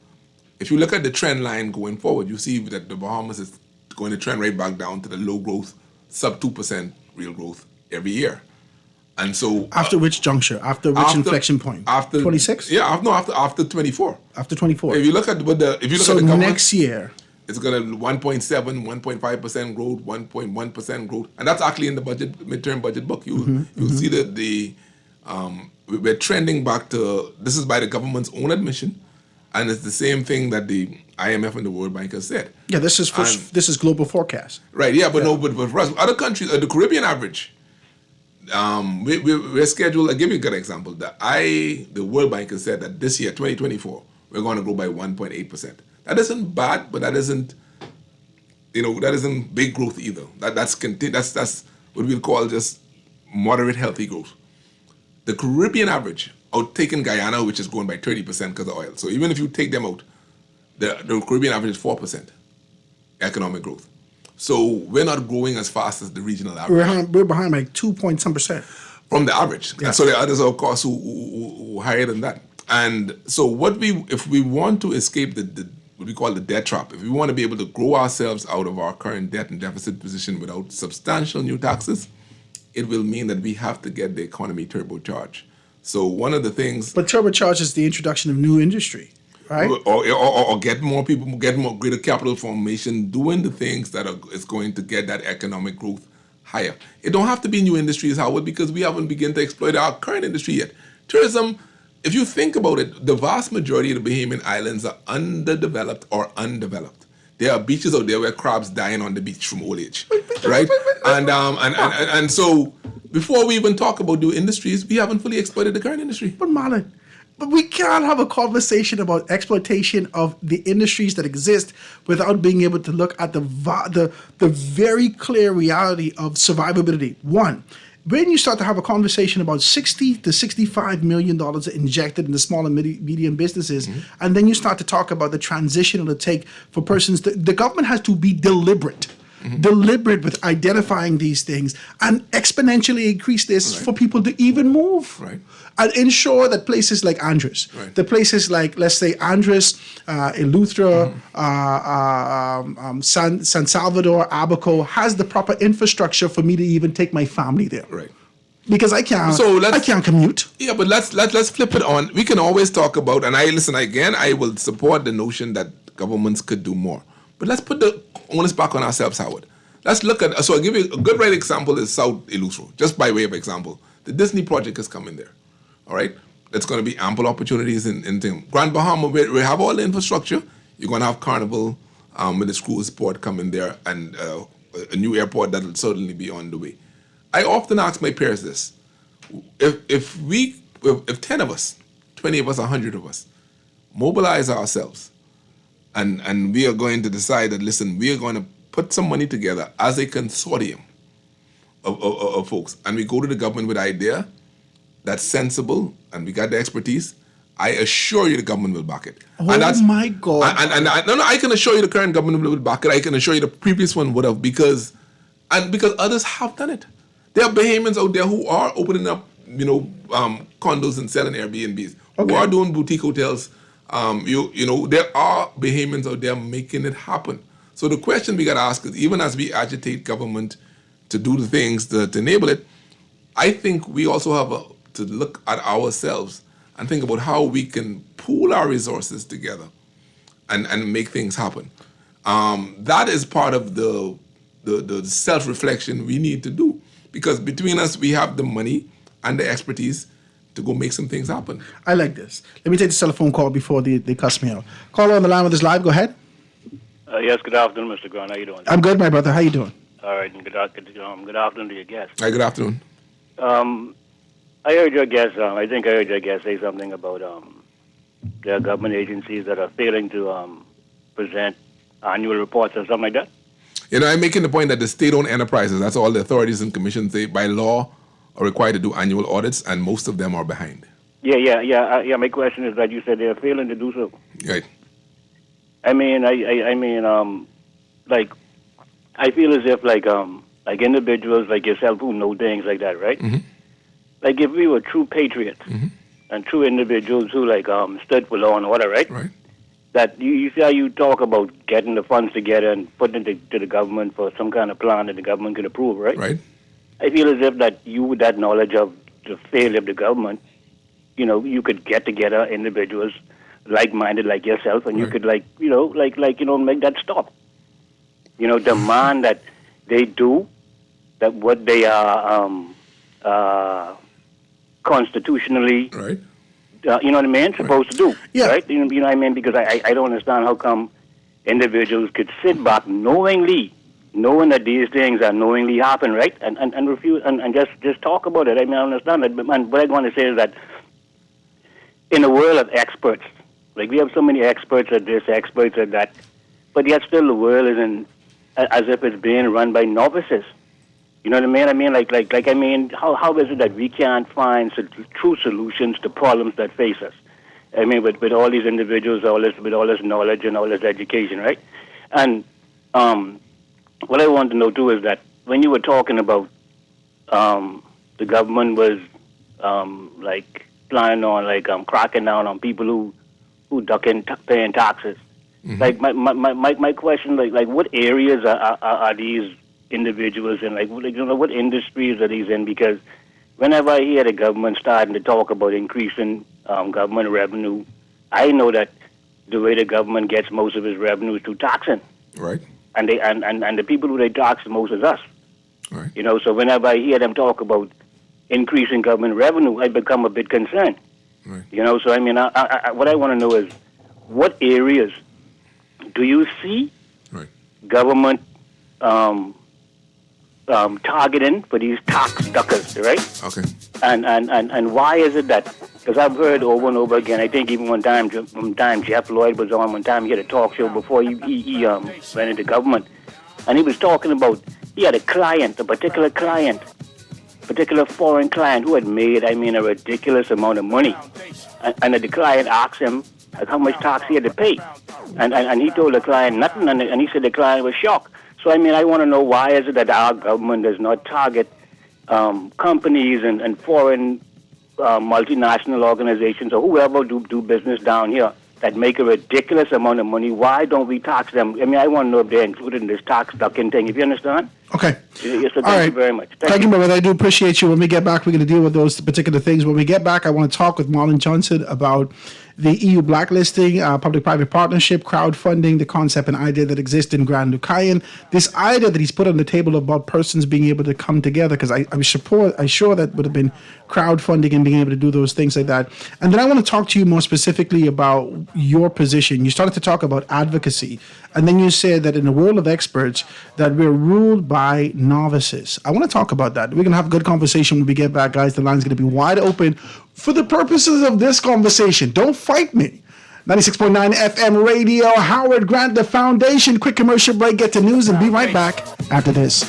if you look at the trend line going forward, you see that the Bahamas is going to trend right back down to the low growth, sub 2% real growth every year. And so after which juncture? After which inflection point? After 26? Yeah, after 24. After 24. If you look at the government, next year, it's going to 1.7, 1.5% growth, 1.1% growth, and that's actually in the midterm budget book. You'll see that we're trending back to, this is by the government's own admission, and it's the same thing that the IMF and the World Bank has said. Yeah, this is global forecast. Right. Yeah, but for us, other countries, the Caribbean average, we're scheduled. I'll give you a good example. The World Bank has said that this year, 2024, we're going to grow by 1.8%. That isn't bad, but that isn't big growth either. That's what we'll call just moderate, healthy growth. The Caribbean average, taking Guyana, which is growing by 30% because of oil. So even if you take them out, the Caribbean average is 4% economic growth. So we're not growing as fast as the regional average. We're behind like 2-point-some% from the average. Yeah. And so there are others, of course, who higher than that. And so if we want to escape what we call the debt trap, if we want to be able to grow ourselves out of our current debt and deficit position without substantial new taxes, it will mean that we have to get the economy turbocharged. So one of the things... But turbocharge is the introduction of new industry, right? Or get more people, get more greater capital formation, doing the things that is going to get that economic growth higher. It don't have to be new industries, Howard, because we haven't begun to exploit our current industry yet. Tourism, if you think about it, the vast majority of the Bahamian Islands are underdeveloped or undeveloped. There are beaches out there where crabs dying on the beach from old age, right? And so before we even talk about new industries, we haven't fully exploited the current industry. But Marlon, we can't have a conversation about exploitation of the industries that exist without being able to look at the very clear reality of survivability. One, when you start to have a conversation about $60 to $65 million injected in the small and medium businesses, and then you start to talk about the transition it'll take for persons, the government has to be deliberate deliberate with identifying these things, and exponentially increase this for people to even move. Right. And ensure that places like Andres, the places like, let's say, Andres, Eleuthera, San Salvador, Abaco, has the proper infrastructure for me to even take my family there. Right. Because I can't commute. Yeah, but let's flip it on. We can always talk about, and I will support the notion that governments could do more. But let's put the onus back on ourselves, Howard. Let's look at, so I'll give you a good right example is South Eleuthero, just by way of example. The Disney project is coming there. All right, there's going to be ample opportunities in Grand Bahama. We have all the infrastructure. You're going to have Carnival with the cruise port coming there, and a new airport that will certainly be on the way. I often ask my peers this: if 10 of us, 20 of us, 100 of us mobilize ourselves, and we are going to decide that, listen, we are going to put some money together as a consortium of folks, and we go to the government with an idea that's sensible, and we got the expertise, I assure you the government will back it. Oh my God. I can assure you the current government will back it. I can assure you the previous one would have, because others have done it. There are Bahamians out there who are opening up, condos and selling Airbnbs, who are doing boutique hotels. There are Bahamians out there making it happen. So the question we got to ask is, even as we agitate government to do the things to enable it, I think we also have to look at ourselves and think about how we can pool our resources together and make things happen. That is part of the self-reflection we need to do, because between us, we have the money and the expertise to go make some things happen. I like this. Let me take the telephone call before they cuss me out. Caller on the line with us live. Go ahead. Yes, good afternoon, Mr. Grant. How you doing? I'm good, my brother. How you doing? All right, and good afternoon to your guest. Hi, good afternoon. I heard your guest. I think I heard your guest say something about there are government agencies that are failing to present annual reports or something like that. I'm making the point that the state-owned enterprises, that's all the authorities and commissions, they by law are required to do annual audits, and most of them are behind. Yeah. My question is that you said they're failing to do so. Right. I feel as if like individuals like yourself who know things like that, right? Mm-hmm. Like if we were true patriots and true individuals who stood for law and order, right? Right. That you see how you talk about getting the funds together and putting it to the government for some kind of plan that the government can approve, right? Right. I feel as if that you, with that knowledge of the failure of the government, you could get together individuals like-minded like yourself, and you could make that stop. Demand that they do that what they are constitutionally, right? Supposed to do, right? Because I don't understand how come individuals could sit back knowing that these things are knowingly happen, right? And refuse and just talk about it. I understand that, but what I want to say is that in a world of experts, like we have so many experts at this, experts at that, but yet still the world isn't as if it's being run by novices. You know what I mean? How is it that we can't find true solutions to problems that face us? With all these individuals, with all this knowledge and all this education, right? And what I want to know too is that when you were talking about the government was planning on cracking down on people who ducking paying taxes. Mm-hmm. My question, what areas are these individuals in? What industries are these in? Because whenever I hear the government starting to talk about increasing government revenue, I know that the way the government gets most of its revenue is through taxing. Right. And the people who they tax the most is us. Right. So whenever I hear them talk about increasing government revenue, I become a bit concerned. Right. So what I want to know is, what areas do you see government targeting for these tax duckers, right? Okay. And why is it that? Because I've heard over and over again. I think even one time Jeff Lloyd was on. One time he had a talk show before he went into government, and he was talking about he had a particular foreign client who had made a ridiculous amount of money, and the client asked him how much tax he had to pay, and he told the client nothing, and he said the client was shocked. So, I mean, I want to know why is it that our government does not target companies and foreign multinational organizations or whoever do business down here that make a ridiculous amount of money. Why don't we tax them? I mean, I want to know if they're included in this tax ducking thing. If you understand? Okay. Yes, so All right. you very much. Thank you, brother. I do appreciate you. When we get back, we're going to deal with those particular things. When we get back, I want to talk with Marlon Johnson about the EU blacklisting, public-private partnership, crowdfunding, the concept and idea that exists in Grand Lucayan. This idea that he's put on the table about persons being able to come together, because I'm sure that would have been crowdfunding and being able to do those things like that. And then I want to talk to you more specifically about your position. You started to talk about advocacy, and then you said that in the world of experts, that we're ruled by novices. I want to talk about that. We're going to have a good conversation when we get back, guys. The line's going to be wide open for the purposes of this conversation. Don't fight me. 96.9 FM radio, Howard Grant, the Foundation. Quick commercial break, get to news, and be right back after this.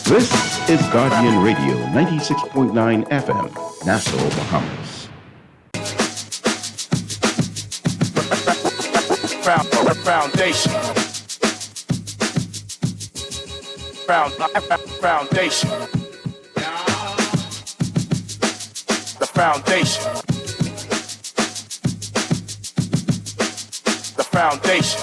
This is Guardian Radio, 96.9 FM, Nassau, Bahamas. Foundation. Foundation. The foundation. The foundation.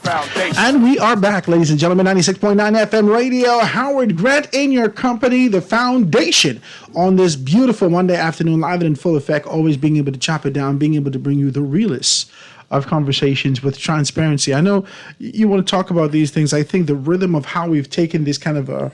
Foundation. And we are back, ladies and gentlemen. 96.9 FM radio, Howard Grant in your company, the Foundation, on this beautiful Monday afternoon, live and in full effect, always being able to chop it down, being able to bring you the realest of conversations with transparency. I know you want to talk about these things. I think the rhythm of how we've taken this kind of a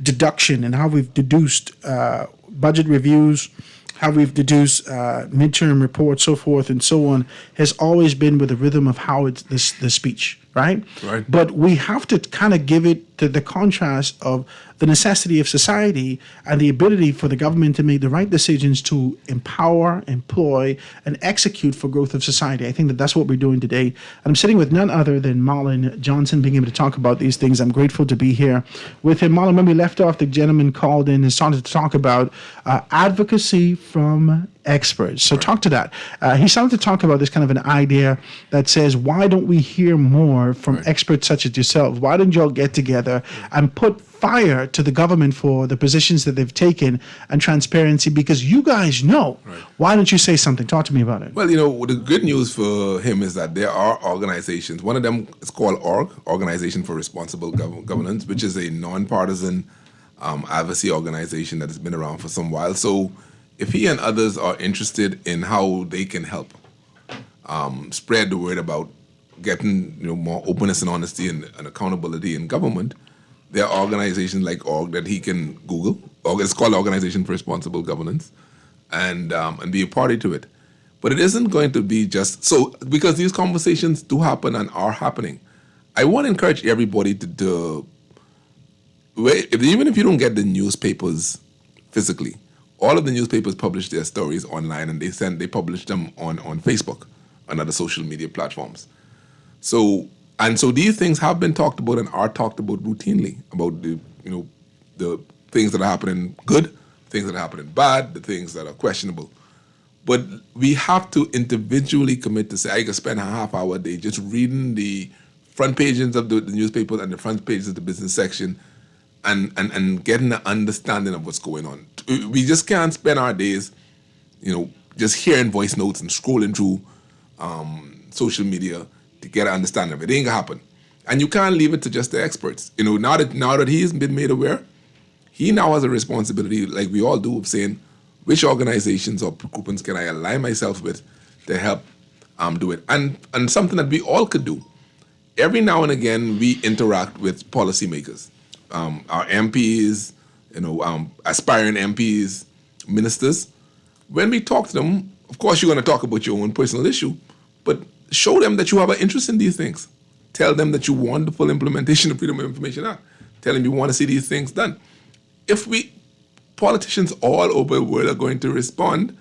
deduction and how we've deduced budget reviews, how we've deduced midterm reports, so forth and so on, has always been with the rhythm of how it's the speech, right? Right. But we have to kind of give it to the contrast of the necessity of society and the ability for the government to make the right decisions to empower, employ, and execute for growth of society. I think that that's what we're doing today. And I'm sitting with none other than Marlon Johnson, being able to talk about these things. I'm grateful to be here with him. Marlon, when we left off, the gentleman called in and started to talk about advocacy from experts. So talk to that. He started to talk about this kind of an idea that says, why don't we hear more from experts such as yourself? Why don't y'all get together and put fire to the government for the positions that they've taken and transparency, because you guys know. Why don't you say something? Talk to me about it. Well, the good news for him is that there are organizations. One of them is called Organization for Responsible Governance, which is a non-partisan advocacy organization that has been around for some while. So if he and others are interested in how they can help spread the word about getting more openness and honesty and accountability in government, there are organizations like org that he can Google. It's called Organization for Responsible Governance, and be a party to it. But it isn't going to be just so, because these conversations do happen and are happening. I want to encourage everybody to even if you don't get the newspapers physically, all of the newspapers publish their stories online, and they publish them on Facebook and other social media platforms. So these things have been talked about and are talked about routinely, about the things that are happening good, things that are happening bad, the things that are questionable. But we have to individually commit to say, I can spend a half hour a day just reading the front pages of the newspapers and the front pages of the business section and getting an understanding of what's going on. We just can't spend our days, just hearing voice notes and scrolling through social media to get an understanding of it. It ain't gonna happen. And you can't leave it to just the experts. Now that he's been made aware, he now has a responsibility, like we all do, of saying, which organizations or groupings can I align myself with to help do it? And something that we all could do. Every now and again, we interact with policymakers, our MPs, aspiring MPs, ministers. When we talk to them, of course, you're going to talk about your own personal issue, but show them that you have an interest in these things. Tell them that you want the full implementation of Freedom of Information Act. Tell them you want to see these things done. Politicians all over the world are going to respond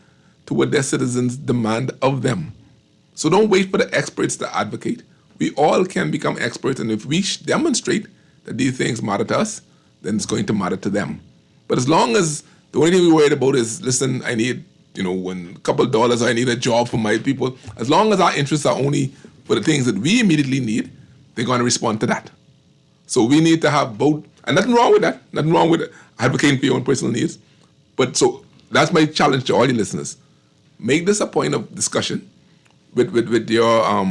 to what their citizens demand of them. So don't wait for the experts to advocate. We all can become experts, and if we demonstrate that these things matter to us, then it's going to matter to them. But as long as the only thing we're worried about is, listen, I need, when a couple of dollars, or I need a job for my people, as long as our interests are only for the things that we immediately need, they're going to respond to that. So we need to have both, and nothing wrong with that, nothing wrong with advocating for your own personal needs. But so that's my challenge to all your listeners. Make this a point of discussion with your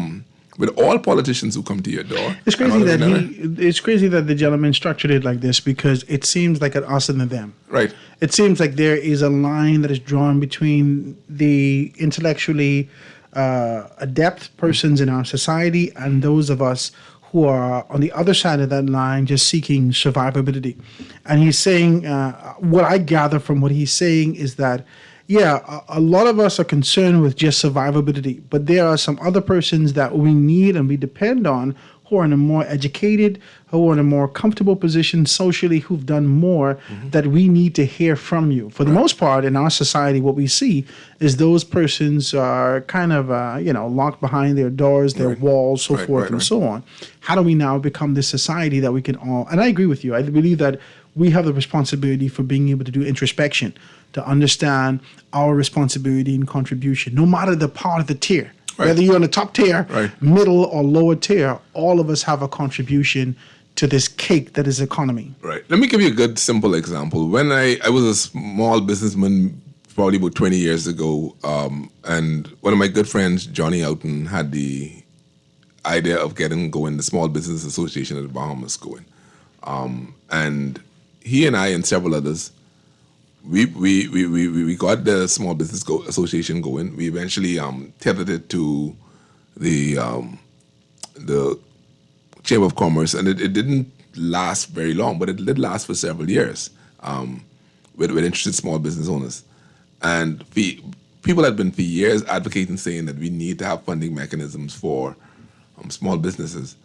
with all politicians who come to your door. It's crazy that the gentleman structured it like this, because it seems like an us and a them. Right. It seems like there is a line that is drawn between the intellectually adept persons in our society and those of us who are on the other side of that line just seeking survivability. And he's saying, what I gather from what he's saying is that, a lot of us are concerned with just survivability, but there are some other persons that we need and we depend on who are in a more educated, who are in a more comfortable position socially, who've done more, that we need to hear from you. For the most part, in our society, what we see is those persons are kind of, locked behind their doors, their walls, so forth and so on. How do we now become this society that we can all, and I agree with you, I believe that we have the responsibility for being able to do introspection, to understand our responsibility and contribution, no matter the part of the tier. Whether you're on the top tier, middle, or lower tier, all of us have a contribution to this cake that is economy. Right. Let me give you a good, simple example. When I was a small businessman probably about 20 years ago, and one of my good friends, Johnny Oughton, had the idea of getting going the Small Business Association of the Bahamas going. And he and I and several others, we got the Small Business Association going. We eventually tethered it to the Chamber of Commerce, and it didn't last very long, but it did last for several years with interested small business owners. And people had been for years advocating, saying that we need to have funding mechanisms for small businesses.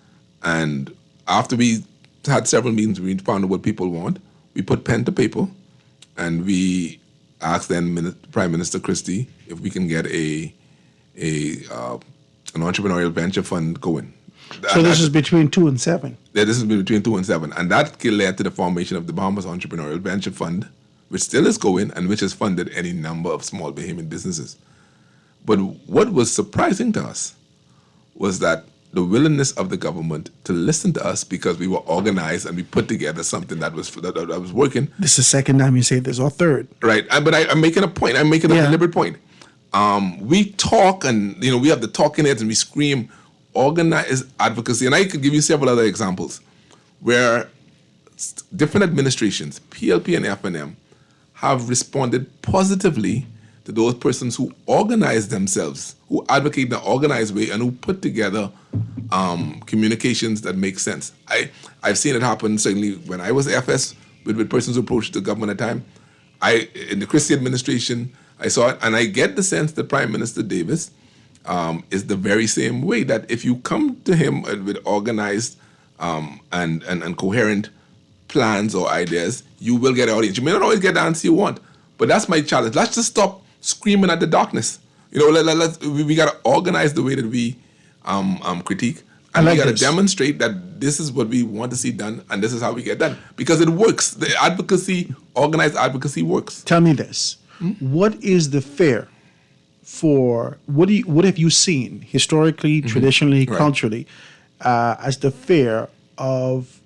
And after we had several meetings, we found out what people want. We put pen to paper, and we asked then Prime Minister Christie if we can get an entrepreneurial venture fund going. So this is between 2 and 7? Yeah, this is between 2 and 7. And that led to the formation of the Bahamas Entrepreneurial Venture Fund, which still is going and which has funded any number of small Bahamian businesses. But what was surprising to us was that the willingness of the government to listen to us, because we were organized and we put together something that was working. This is the second time you say this, or third. Right, but I'm making a point. I'm making a deliberate point. We talk, and we have the talking heads, and we scream organized advocacy. And I could give you several other examples where different administrations, PLP and FNM, have responded positively to those persons who organize themselves, who advocate in an organized way, and who put together communications that make sense. I've seen it happen, certainly when I was FS, with persons who approached the government at the time. In the Christie administration, I saw it, and I get the sense that Prime Minister Davis is the very same way, that if you come to him with organized and coherent plans or ideas, you will get an audience. You may not always get the answer you want, but that's my challenge. Let's just stop screaming at the darkness. We got to organize the way that we critique, and we got to demonstrate that this is what we want to see done, and this is how we get done, because it works. The advocacy, organized advocacy, works. Tell me this: what is the fare for what have you seen historically, traditionally, culturally, as the fare of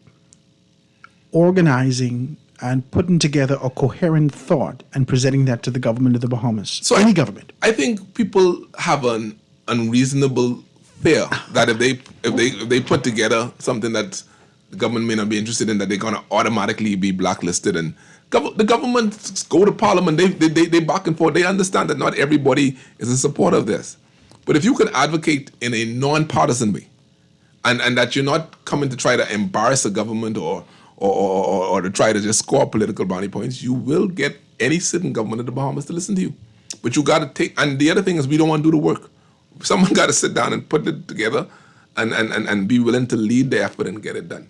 organizing and putting together a coherent thought and presenting that to the government of the Bahamas? So any government. I think people have an unreasonable fear that if they put together something that the government may not be interested in, that they're going to automatically be blacklisted. And the government go to Parliament, they back and forth. They understand that not everybody is in support of this. But if you can advocate in a non-partisan way, and that you're not coming to try to embarrass a government or to try to just score political brownie points, you will get any sitting government of the Bahamas to listen to you. But you got to take, and the other thing is we don't want to do the work. Someone got to sit down and put it together and be willing to lead the effort and get it done.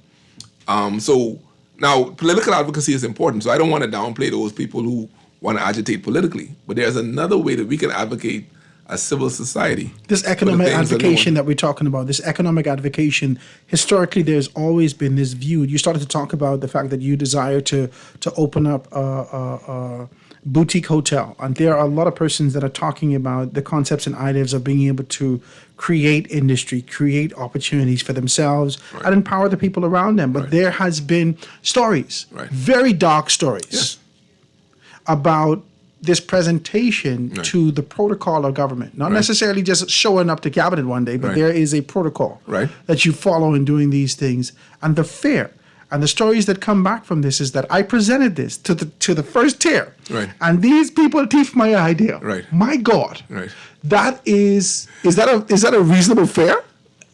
So now political advocacy is important, so I don't want to downplay those people who want to agitate politically. But there's another way that we can advocate as civil society. This economic advocation that we're talking about, this economic advocation, historically there's always been this view. You started to talk about the fact that you desire to open up a boutique hotel. And there are a lot of persons that are talking about the concepts and ideas of being able to create industry, create opportunities for themselves, and empower the people around them. But there has been stories, very dark stories, about this presentation to the protocol of government. Not necessarily just showing up to cabinet one day, but there is a protocol that you follow in doing these things. And the fear and the stories that come back from this is that I presented this to the first tier, and these people teeth my idea. My God, that is that a reasonable fare?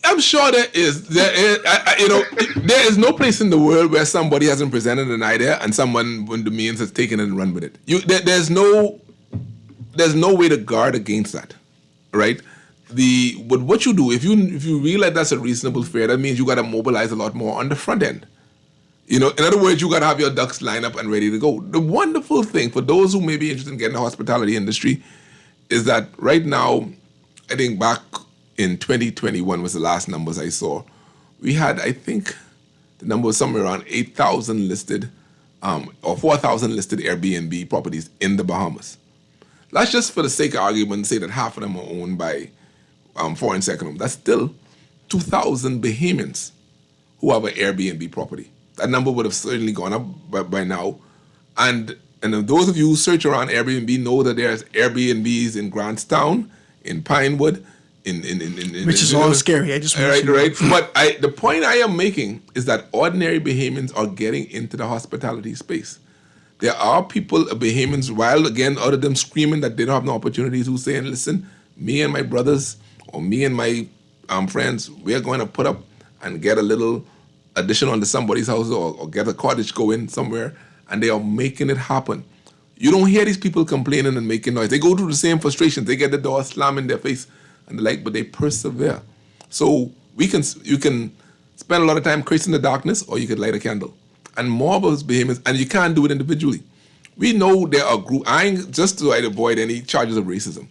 I'm sure there is. There is no place in the world where somebody hasn't presented an idea and someone, when the means, has taken it and run with it. There's no way to guard against that, right? But what you do, if you realize that's a reasonable fare, that means you got to mobilize a lot more on the front end. In other words, you got to have your ducks lined up and ready to go. The wonderful thing for those who may be interested in getting the hospitality industry is that right now, I think back in 2021 was the last numbers I saw. We had, I think, the number was somewhere around 8,000 listed or 4,000 listed Airbnb properties in the Bahamas. Let's just, for the sake of argument, say that half of them are owned by foreign second home. That's still 2,000 Bahamians who have an Airbnb property. That number would have certainly gone up by now. And those of you who search around Airbnb know that there's Airbnbs in Grantstown, in Pinewood, which is all scary. I just right. But the point I am making is that ordinary Bahamians are getting into the hospitality space. There are people, Bahamians, while again, out of them screaming that they don't have no opportunities, who saying, "Listen, me and my brothers or me and my friends, we are going to put up and get a little addition onto somebody's house or get a cottage going somewhere," and they are making it happen. You don't hear these people complaining and making noise. They go through the same frustrations. They get the door slammed in their face and the like, but they persevere. So you can spend a lot of time creating the darkness, or you could light a candle. And more of us Bahamians, and you can't do it individually. We know there are groups, just to avoid any charges of racism,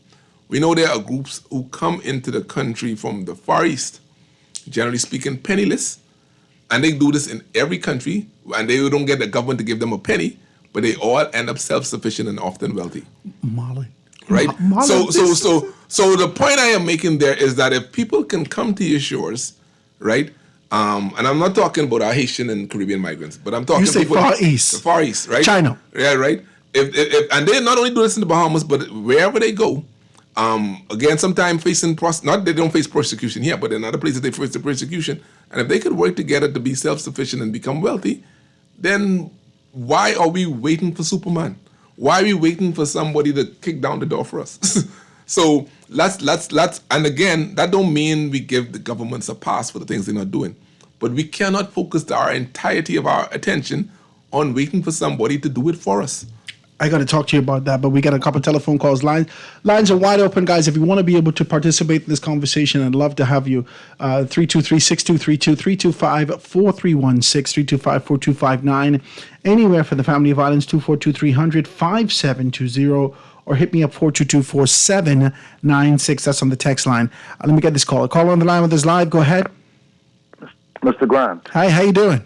we know there are groups who come into the country from the Far East, generally speaking, penniless, and they do this in every country, and they don't get the government to give them a penny, but they all end up self-sufficient and often wealthy. Molly. Right? So the point I am making there is that if people can come to your shores, right? And I'm not talking about our Haitian and Caribbean migrants, but I'm talking about Far East. The Far East, right? China. Yeah, right? If and they not only do this in the Bahamas, but wherever they go, again, sometimes facing, not they don't face persecution here, but in other places they face the persecution. And if they could work together to be self-sufficient and become wealthy, then why are we waiting for Superman? Why are we waiting for somebody to kick down the door for us? So let's, and again, that don't mean we give the governments a pass for the things they're not doing, but we cannot focus our entirety of our attention on waiting for somebody to do it for us. I got to talk to you about that, but we got a couple telephone calls. Lines are wide open, guys. If you want to be able to participate in this conversation, I'd love to have you. 323-6232, 325-4316, 325-4259. Anywhere for the Family of Islands, 242-300-5720, or hit me up 422-4796. That's on the text line. Let me get this call. A caller on the line with us live. Go ahead. Mr. Grant. Hi, how you doing?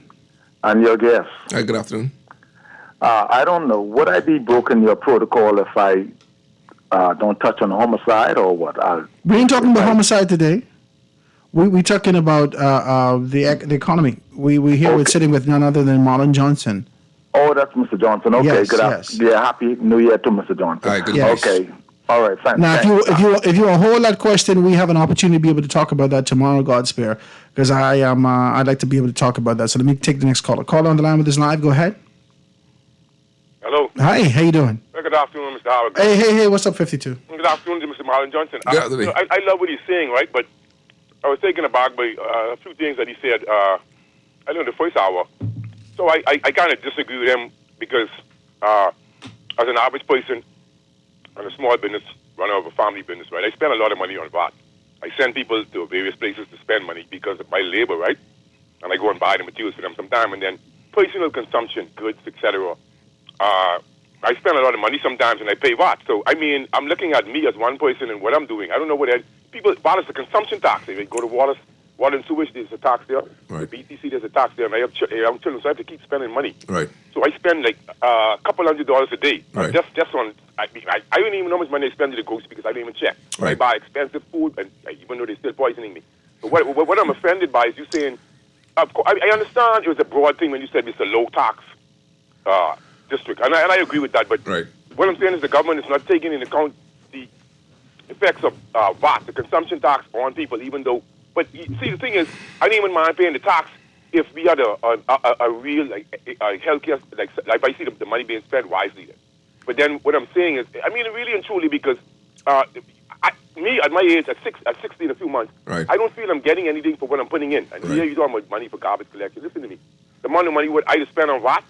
I'm your guest. Hi, good afternoon. I don't know. Would I be broken your protocol if I don't touch on homicide or what? We ain't talking about homicide today. We talking about the economy. We here we're sitting with none other than Marlon Johnson. Oh, that's Mr. Johnson. Okay, yes, good. Yes. Yeah, happy New Year to Mr. Johnson. All right, good. Yes. Okay. All right, thanks. Now, if you hold that question, we have an opportunity to be able to talk about that tomorrow, God spare, because I'd like to be able to talk about that. So let me take the next caller. Caller on the line with us live. Go ahead. Hello. Hi, how you doing? Good afternoon, Mr. Howard. Hey, what's up, 52? Good afternoon to Mr. Marlon Johnson. I love what he's saying, right? But I was taken aback by a few things that he said, I know in the first hour. So I kind of disagree with him because as an average person and a small business, runner of a family business, right, I spend a lot of money on VAT. I send people to various places to spend money because of my labor, right? And I go and buy the materials for them sometime, and then personal consumption, goods, etc. I I spend a lot of money sometimes and I pay VAT. So, I mean, I'm looking at me as one person and what I'm doing. I don't know what people, VAT is a consumption tax. If you go to water and sewage, there's a tax there. Right. The BTC, there's a tax there. And I have children, so I have to keep spending money. Right. So I spend like a couple $100 a day. Right. Just on, I don't even know how much money I spend at the grocery because I don't even check. Right. I buy expensive food, and even though they're still poisoning me. But what I'm offended by is you saying, of course, I understand it was a broad thing when you said it's a low tax district, and I agree with that. But what I'm saying is the government is not taking into account the effects of VAT, the consumption tax on people, even though. But you see, the thing is, I don't even mind paying the tax if we had a real healthcare, like I see the money being spent wisely. But then what I'm saying is, I mean, really and truly, because me at my age, at 60 in a few months, I don't feel I'm getting anything for what I'm putting in. And here you're talking about money for garbage collection. Listen to me. The amount of money what I just spend on VAT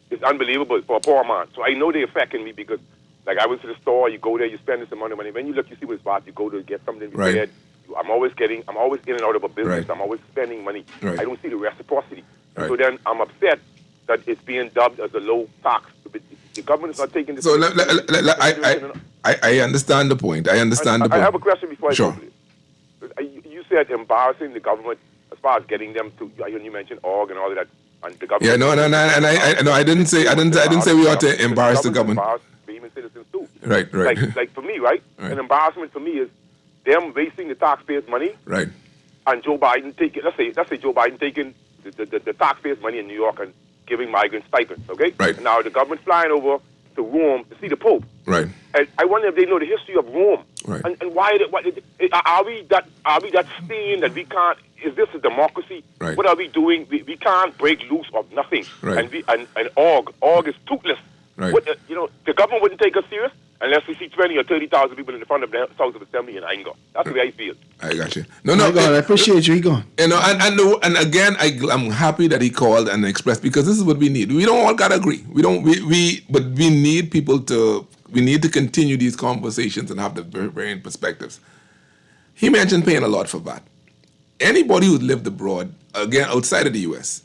is unbelievable for a poor man. So I know they're affecting me because, like, I went to the store, you go there, you spend this amount of money. When you look, you see what's VAT, you go to get something repaired. I'm always in and out of a business. I'm always spending money. I don't see the reciprocity. So then I'm upset that it's being dubbed as a low tax. The government is not taking this. So I understand the point. I have a question before I Sure. go. You said embarrassing the government as far as getting them to. You mentioned org and all of that, and the government. And I didn't say we ought to embarrass the government. Even citizens too. Right. Like for me, an embarrassment for me is them wasting the taxpayers' money. Right. And Joe Biden taking, let's say Joe Biden taking the taxpayers' money in New York and giving migrants stipends, okay? Right. And now the government flying over to Rome to see the Pope. Right. And I wonder if they know the history of Rome. Right. And why are we that stain that we can't? Is this a democracy? Right. What are we doing? We can't break loose of nothing. Right. And org is toothless. Right. What, the government wouldn't take us serious unless we see 20 or 30,000 people in the front of the House of Assembly in anger. That's the way I feel. I got you. I appreciate you. Go on. And again, I'm happy that he called and expressed, because this is what we need. We don't all gotta agree. But we need people to. We need to continue these conversations and have the varying perspectives. He mentioned paying a lot for VAT. Anybody who's lived abroad, again outside of the U.S.,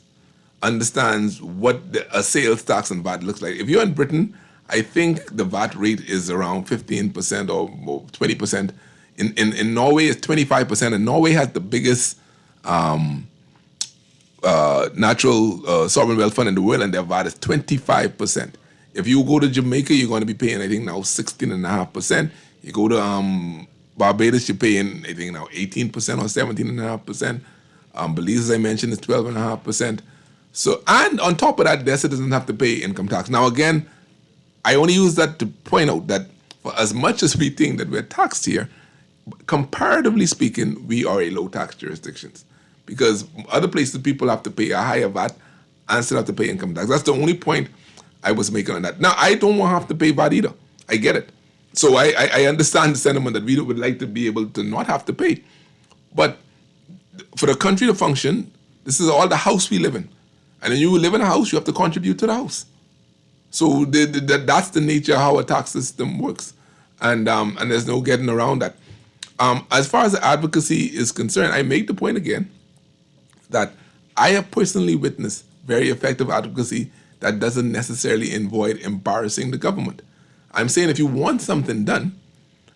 understands what a sales tax and VAT looks like. If you're in Britain, I think the VAT rate is around 15% or 20%. In Norway, it's 25%, and Norway has the biggest natural sovereign wealth fund in the world, and their VAT is 25%. If you go to Jamaica, you're going to be paying, I think, now 16.5%. You go to Barbados, you're paying, I think, now 18% or 17.5%. Belize, as I mentioned, is 12.5%. So, and on top of that, their citizens have to pay income tax. Now, again, I only use that to point out that for as much as we think that we're taxed here, comparatively speaking, we are a low tax jurisdiction, because other places people have to pay a higher VAT and still have to pay income tax. That's the only point I was making on that. Now, I don't want to have to pay VAT either. I get it. So I understand the sentiment that we would like to be able to not have to pay. But for the country to function, this is all the house we live in. And when you live in a house, you have to contribute to the house. So that's the nature of how a tax system works. And there's no getting around that. As far as advocacy is concerned, I make the point again that I have personally witnessed very effective advocacy that doesn't necessarily avoid embarrassing the government. I'm saying if you want something done,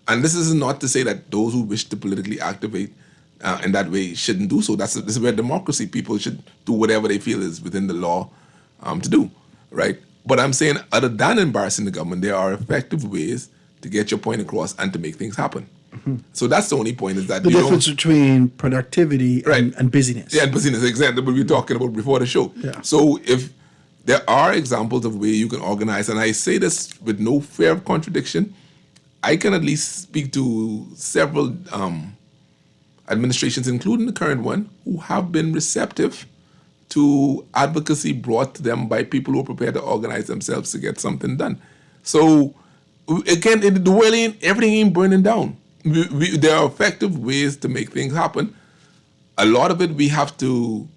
and this is not to say that those who wish to politically activate in that way shouldn't do so. This is where democracy, people should do whatever they feel is within the law to do, right? But I'm saying other than embarrassing the government, there are effective ways to get your point across and to make things happen. Mm-hmm. So that's the only point, is that the difference between productivity and busyness. Yeah, and busyness, exactly, what we were talking about before the show. Yeah. So if there are examples of ways you can organize, and I say this with no fear of contradiction, I can at least speak to several administrations, including the current one, who have been receptive to advocacy brought to them by people who are prepared to organize themselves to get something done. So again, the world everything ain't burning down. There are effective ways to make things happen. A lot of it we have to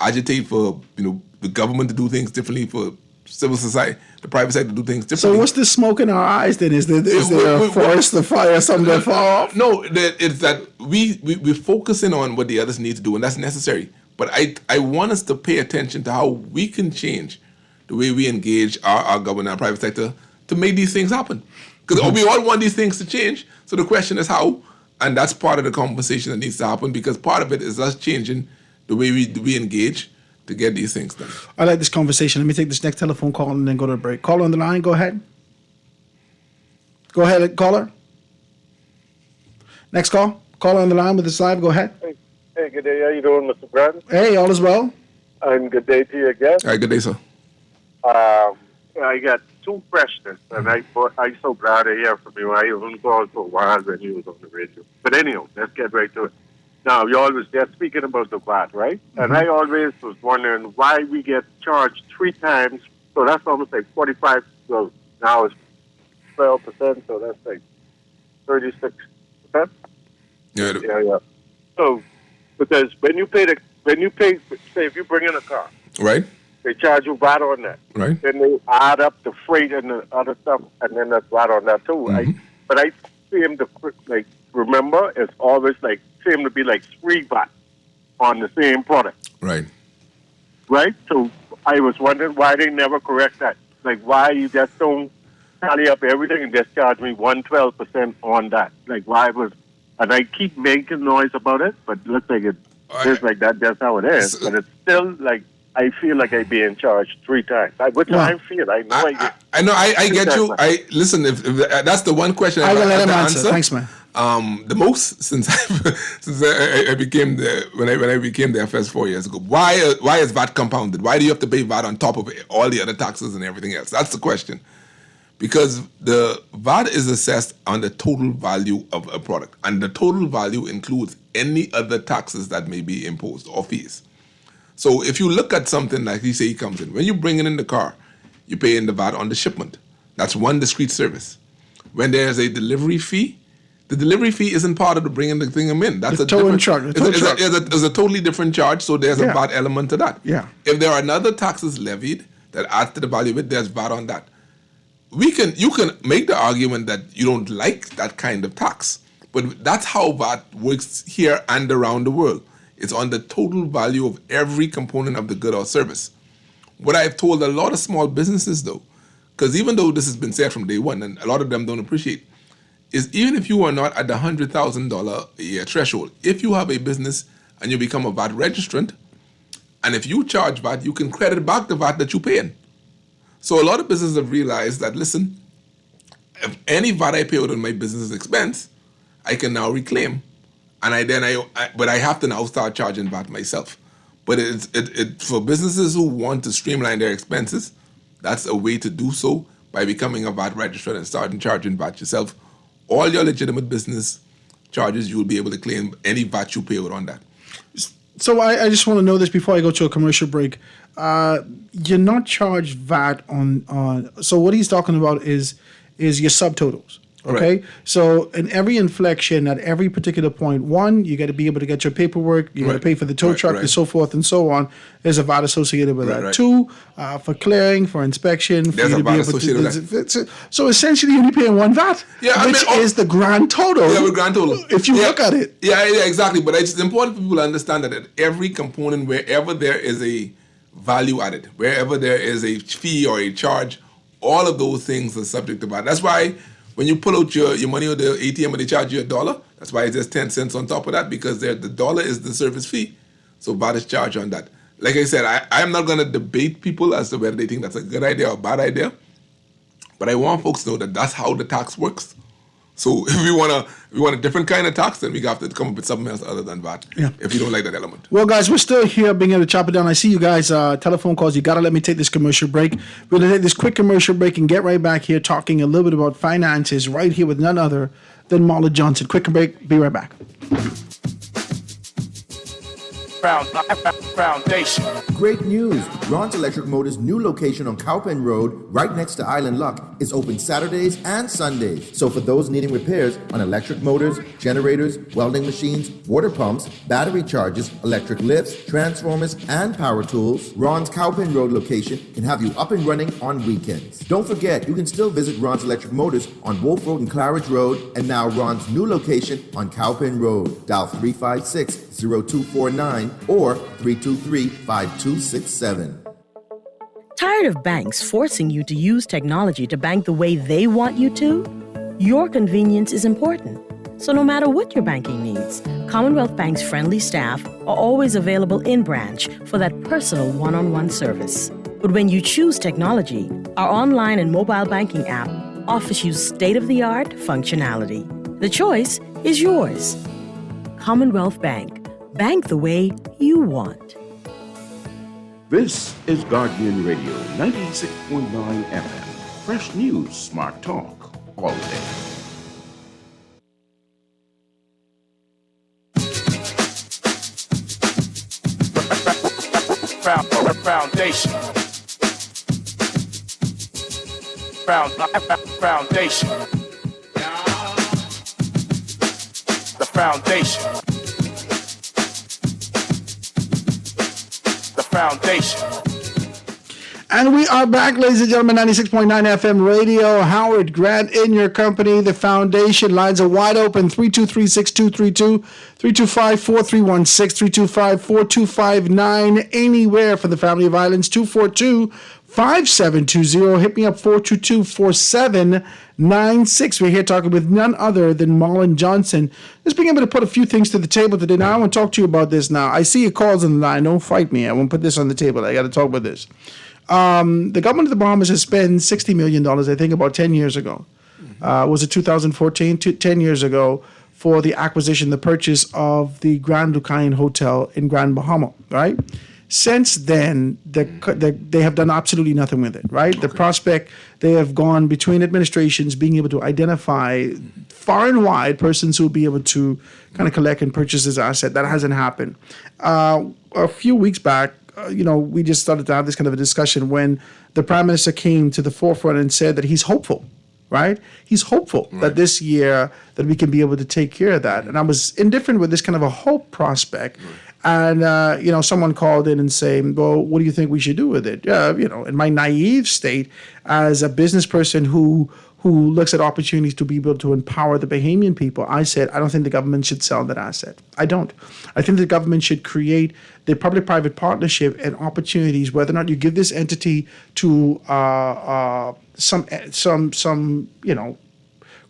agitate for, the government to do things differently, for civil society, the private sector to do things differently. So what's the smoke in our eyes then? Is there a forest, a fire, something that fall off? No, it's that we're focusing on what the others need to do, and that's necessary. But I want us to pay attention to how we can change the way we engage our government and private sector to make these things happen. Because we all want these things to change. So the question is how, and that's part of the conversation that needs to happen, because part of it is us changing the way we engage to get these things done. I like this conversation. Let me take this next telephone call and then go to a break. Caller on the line, go ahead. Go ahead, caller. Next call. Caller on the line with this live, go ahead. Hey, good day. How you doing, Mr. Brad? Hey, all is well. And good day to you again. All right, good day, sir. I got two questions, and I'm so glad to hear from you. I haven't called for a while when you was on the radio. But anyhow, let's get right to it. Now, you always just speaking about the VAT, right? And I always was wondering why we get charged 3 times. So that's almost like 45. So now it's 12%. So that's like 36%. Yeah. So because when you pay, say if you bring in a car, right? They charge you VAT on that. Right. Then they add up the freight and the other stuff, and then that's VAT on that too. But I seem to remember it's always seem to be 3 VAT on the same product. Right. Right. So I was wondering why they never correct that. Why you just don't tally up everything and just charge me 112% on that. Why was? And I keep making noise about it, but it looks like it's like that. That's how it is. But it's still I feel like I'm being charged 3 times. Which I feel. I know. I get you. Listen. If that's the one question I will let him answer. Thanks, man. The most since I became when I became the FS 4 years ago. Why is VAT compounded? Why do you have to pay VAT on top of all the other taxes and everything else? That's the question. Because the VAT is assessed on the total value of a product, and the total value includes any other taxes that may be imposed or fees. So if you look at something like you say he comes in, when you bring it in the car, you pay in the VAT on the shipment. That's one discrete service. When there's a delivery fee, the delivery fee isn't part of the bringing the thing in. That's a different charge. It's a totally different charge, so there's a VAT element to that. Yeah. If there are another taxes levied that add to the value of it, there's VAT on that. You can make the argument that you don't like that kind of tax, but that's how VAT works here and around the world. It's on the total value of every component of the good or service. What I've told a lot of small businesses, though, because even though this has been said from day one, and a lot of them don't appreciate, is even if you are not at the $100,000 a year threshold, if you have a business and you become a VAT registrant, and if you charge VAT, you can credit back the VAT that you pay in. So a lot of businesses have realized that, listen, if any VAT I pay out on my business expense, I can now reclaim. And but I have to now start charging VAT myself. But it for businesses who want to streamline their expenses, that's a way to do so by becoming a VAT registrant and starting charging VAT yourself. All your legitimate business charges, you will be able to claim any VAT you pay out on that. So I just want to know this before I go to a commercial break. You're not charged VAT on. So what he's talking about is your subtotals. Okay, right. So in every inflection at every particular point, one, you got to be able to get your paperwork, you got to pay for the tow truck and so forth and so on. There's a VAT associated with that. Right. 2, for clearing, for inspection, for you to be able to. So essentially, you're only paying 1 VAT, which is the grand total. Yeah, the grand total. If you look at it. Yeah, exactly. But it's important for people to understand that at every component, wherever there is a value added, wherever there is a fee or a charge, all of those things are subject to VAT. That's why when you pull out your money or the ATM and they charge you $1, that's why it's just 10 cents on top of that, because the dollar is the service fee. So VAT is charged on that. Like I said, I am not going to debate people as to whether they think that's a good idea or a bad idea. But I want folks to know that that's how the tax works. So if we want a different kind of tax, then we have to come up with something else other than VAT. Yeah. If you don't like that element. Well, guys, we're still here being able to chop it down. I see you guys, telephone calls. You got to let me take this commercial break. We're going to take this quick commercial break and get right back here talking a little bit about finances right here with none other than Marla Johnson. Quick break. Be right back. Foundation. Great news! Ron's Electric Motors' new location on Cowpen Road, right next to Island Luck, is open Saturdays and Sundays. So for those needing repairs on electric motors, generators, welding machines, water pumps, battery chargers, electric lifts, transformers, and power tools, Ron's Cowpen Road location can have you up and running on weekends. Don't forget, you can still visit Ron's Electric Motors on Wolf Road and Claridge Road, and now Ron's new location on Cowpen Road. Dial 356-0249 or 323-5267. Tired of banks forcing you to use technology to bank the way they want you to? Your convenience is important. So no matter what your banking needs, Commonwealth Bank's friendly staff are always available in branch for that personal one-on-one service. But when you choose technology, our online and mobile banking app offers you state-of-the-art functionality. The choice is yours. Commonwealth Bank. Bank the way you want. This is Guardian Radio 96.9 FM. Fresh news, smart talk, all day. Foundation. Foundation. The foundation. The foundation. And we are back, ladies and gentlemen, 96.9 FM radio. Howard Grant in your company. The foundation lines are wide open. 323-6232, 325-4316, 325-4259. Anywhere from the Family of Islands, 242-5720. Hit me up, 422-4796. We're here talking with none other than Marlon Johnson. Just being able to put a few things to the table today. Now, I want to talk to you about this now. I see your calls on the line. Don't fight me. I won't put this on the table. I got to talk about this. The government of the Bahamas has spent $60 million, I think, about 10 years ago. Was it 2014? 10 years ago for the acquisition, the purchase of the Grand Lucayan Hotel in Grand Bahama, right? Since then, they have done absolutely nothing with it, right? The prospect, they have gone between administrations being able to identify far and wide persons who will be able to kind of collect and purchase this asset. That hasn't happened. A few weeks back, we just started to have this kind of a discussion when the Prime Minister came to the forefront and said that he's hopeful, right? He's hopeful that this year that we can be able to take care of that. And I was indifferent with this kind of a hope prospect. And, someone called in and saying, well, what do you think we should do with it? In my naive state as a business person who looks at opportunities to be able to empower the Bahamian people, I said, I don't think the government should sell that asset. I don't. I think the government should create the public-private partnership and opportunities, whether or not you give this entity to some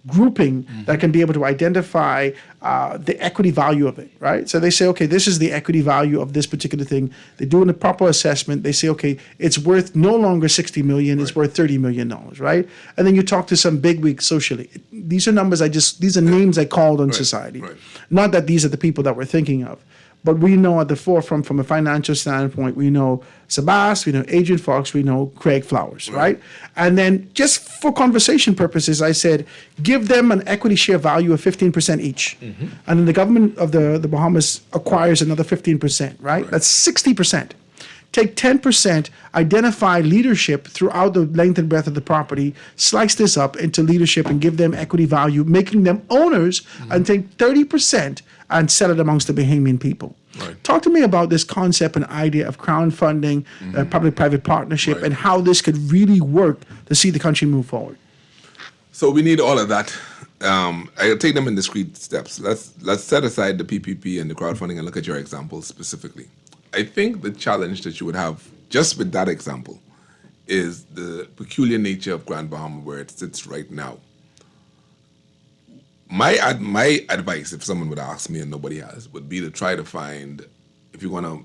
grouping that can be able to identify the equity value of it, right? So they say, okay, this is the equity value of this particular thing. They do a proper assessment. They say, okay, it's worth no longer $60 million, it's worth $30 million, right? And then you talk to some bigwigs socially. These are numbers these are names I called on society. Right. Not that these are the people that we're thinking of. But we know at the forefront, from a financial standpoint, we know Sabas, we know Adrian Fox, we know Craig Flowers, right? And then just for conversation purposes, I said, give them an equity share value of 15% each. Mm-hmm. And then the government of the Bahamas acquires another 15%, right? That's 60%. Take 10%, identify leadership throughout the length and breadth of the property, slice this up into leadership and give them equity value, making them owners, and take 30% and sell it amongst the Bahamian people. Right. Talk to me about this concept and idea of crowdfunding, public-private partnership, and how this could really work to see the country move forward. So we need all of that. I'll take them in discrete steps. Let's set aside the PPP and the crowdfunding and look at your example specifically. I think the challenge that you would have just with that example is the peculiar nature of Grand Bahama where it sits right now. My advice, if someone would ask me and nobody has, would be to try to find, if you want to